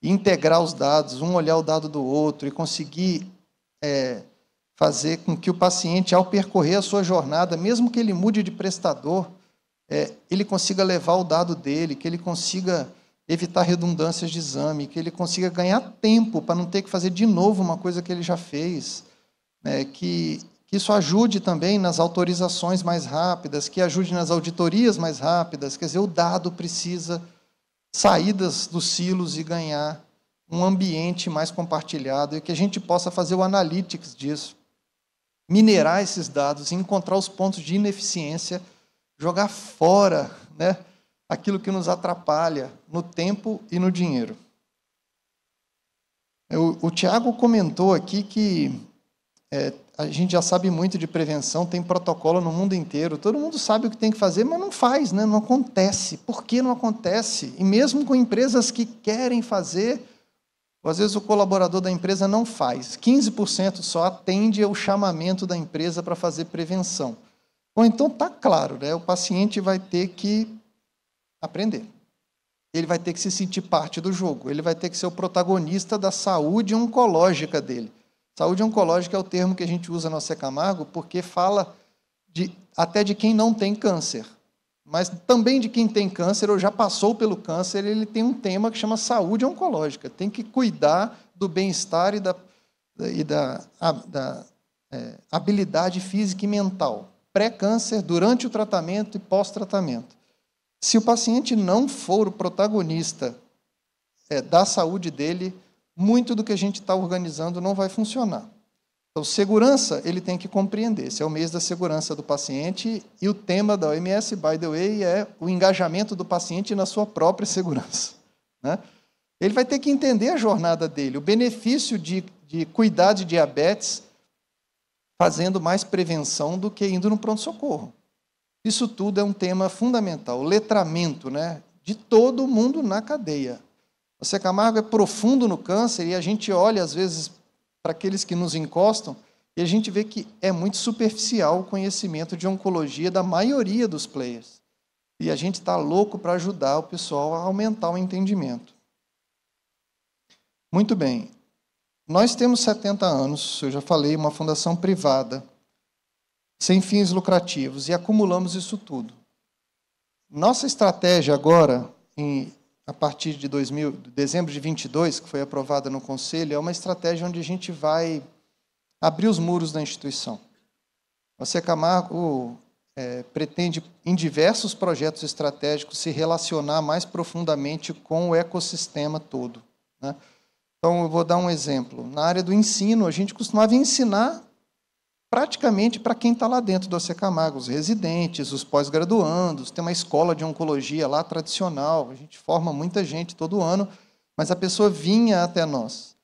integrar os dados, um olhar o dado do outro e conseguir fazer com que o paciente, ao percorrer a sua jornada, mesmo que ele mude de prestador, ele consiga levar o dado dele, que ele consiga evitar redundâncias de exame, que ele consiga ganhar tempo para não ter que fazer de novo uma coisa que ele já fez, né? Que isso ajude também nas autorizações mais rápidas, que ajude nas auditorias mais rápidas. Quer dizer, o dado precisa sair dos silos e ganhar um ambiente mais compartilhado e que a gente possa fazer o analytics disso, minerar esses dados, encontrar os pontos de ineficiência, jogar fora, né, aquilo que nos atrapalha no tempo e no dinheiro. O Tiago comentou aqui que a gente já sabe muito de prevenção, tem protocolo no mundo inteiro, todo mundo sabe o que tem que fazer, mas não faz, né? Não acontece. Por que não acontece? E mesmo com empresas que querem fazer, às vezes o colaborador da empresa não faz, 15% só atende ao chamamento da empresa para fazer prevenção. Ou então está claro, né? O paciente vai ter que aprender. Ele vai ter que se sentir parte do jogo, ele vai ter que ser o protagonista da saúde oncológica dele. Saúde oncológica é o termo que a gente usa no AC Camargo porque fala até de quem não tem câncer, mas também de quem tem câncer ou já passou pelo câncer, ele tem um tema que chama saúde oncológica. Tem que cuidar do bem-estar e da habilidade física e mental, pré-câncer, durante o tratamento e pós-tratamento. Se o paciente não for o protagonista da saúde dele, muito do que a gente está organizando não vai funcionar. Então, segurança, ele tem que compreender. Esse é o mês da segurança do paciente e o tema da OMS, by the way, é o engajamento do paciente na sua própria segurança, né? Ele vai ter que entender a jornada dele, o benefício de cuidar de diabetes fazendo mais prevenção do que indo no pronto-socorro. Isso tudo é um tema fundamental, o letramento, né, de todo mundo na cadeia. O AC Camargo é profundo no câncer e a gente olha, às vezes, para aqueles que nos encostam e a gente vê que é muito superficial o conhecimento de oncologia da maioria dos players. E a gente está louco para ajudar o pessoal a aumentar o entendimento. Muito bem. Nós temos 70 anos, eu já falei, uma fundação privada, sem fins lucrativos, e acumulamos isso tudo. Nossa estratégia agora, a partir de dezembro de 22, que foi aprovada no Conselho, é uma estratégia onde a gente vai abrir os muros da instituição. O AC Camargo pretende, em diversos projetos estratégicos, se relacionar mais profundamente com o ecossistema todo, né? Então, eu vou dar um exemplo. Na área do ensino, a gente costumava ensinar praticamente para quem está lá dentro do AC Camargo, os residentes, os pós-graduandos, tem uma escola de oncologia lá tradicional, a gente forma muita gente todo ano, mas a pessoa vinha até nós.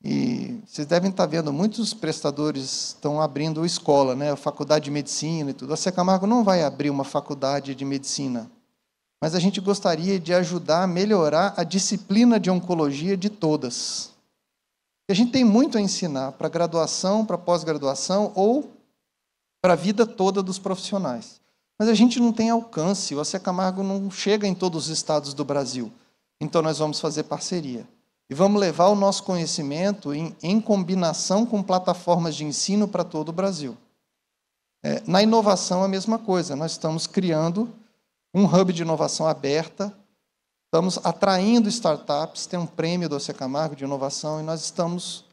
E vocês devem estar vendo, muitos prestadores estão abrindo escola, né, a faculdade de medicina e tudo. O AC Camargo não vai abrir uma faculdade de medicina, mas a gente gostaria de ajudar a melhorar a disciplina de oncologia de todas. A gente tem muito a ensinar para graduação, para pós-graduação ou para a vida toda dos profissionais. Mas a gente não tem alcance, o AC Camargo não chega em todos os estados do Brasil. Então, nós vamos fazer parceria. E vamos levar o nosso conhecimento em combinação com plataformas de ensino para todo o Brasil. Na inovação, a mesma coisa. Nós estamos criando um hub de inovação aberta, estamos atraindo startups, tem um prêmio do AC Camargo de inovação, e nós estamos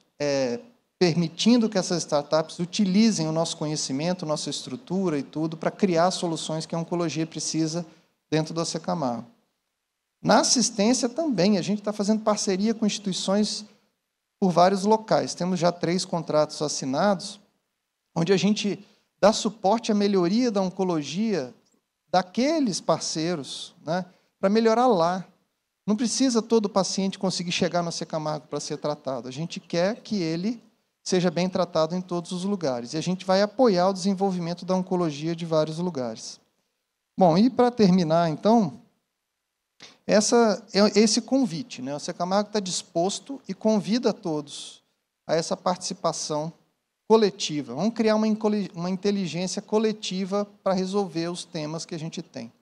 permitindo que essas startups utilizem o nosso conhecimento, nossa estrutura e tudo, para criar soluções que a oncologia precisa dentro do AC Camargo. Na assistência também, a gente está fazendo parceria com instituições por vários locais. Temos já 3 contratos assinados, onde a gente dá suporte à melhoria da oncologia daqueles parceiros, né, para melhorar lá. Não precisa todo paciente conseguir chegar no Camargo para ser tratado. A gente quer que ele seja bem tratado em todos os lugares. E a gente vai apoiar o desenvolvimento da oncologia de vários lugares. Bom, e para terminar, então, esse convite, né? O Camargo está disposto e convida a todos a essa participação coletiva. Vamos criar uma inteligência coletiva para resolver os temas que a gente tem.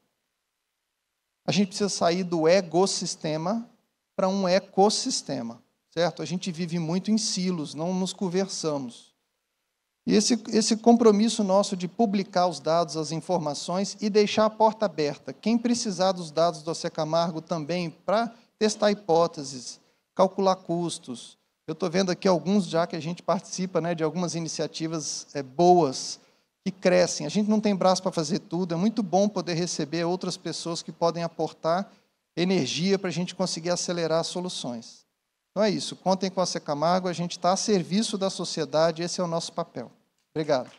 A gente precisa sair do egossistema para um ecossistema, certo? A gente vive muito em silos, não nos conversamos. E esse compromisso nosso de publicar os dados, as informações e deixar a porta aberta. Quem precisar dos dados do Camargo também para testar hipóteses, calcular custos. Eu estou vendo aqui alguns já que a gente participa, né, de algumas iniciativas boas, que crescem. A gente não tem braço para fazer tudo, é muito bom poder receber outras pessoas que podem aportar energia para a gente conseguir acelerar as soluções. Então é isso, contem com a Camargo, a gente está a serviço da sociedade, esse é o nosso papel. Obrigado.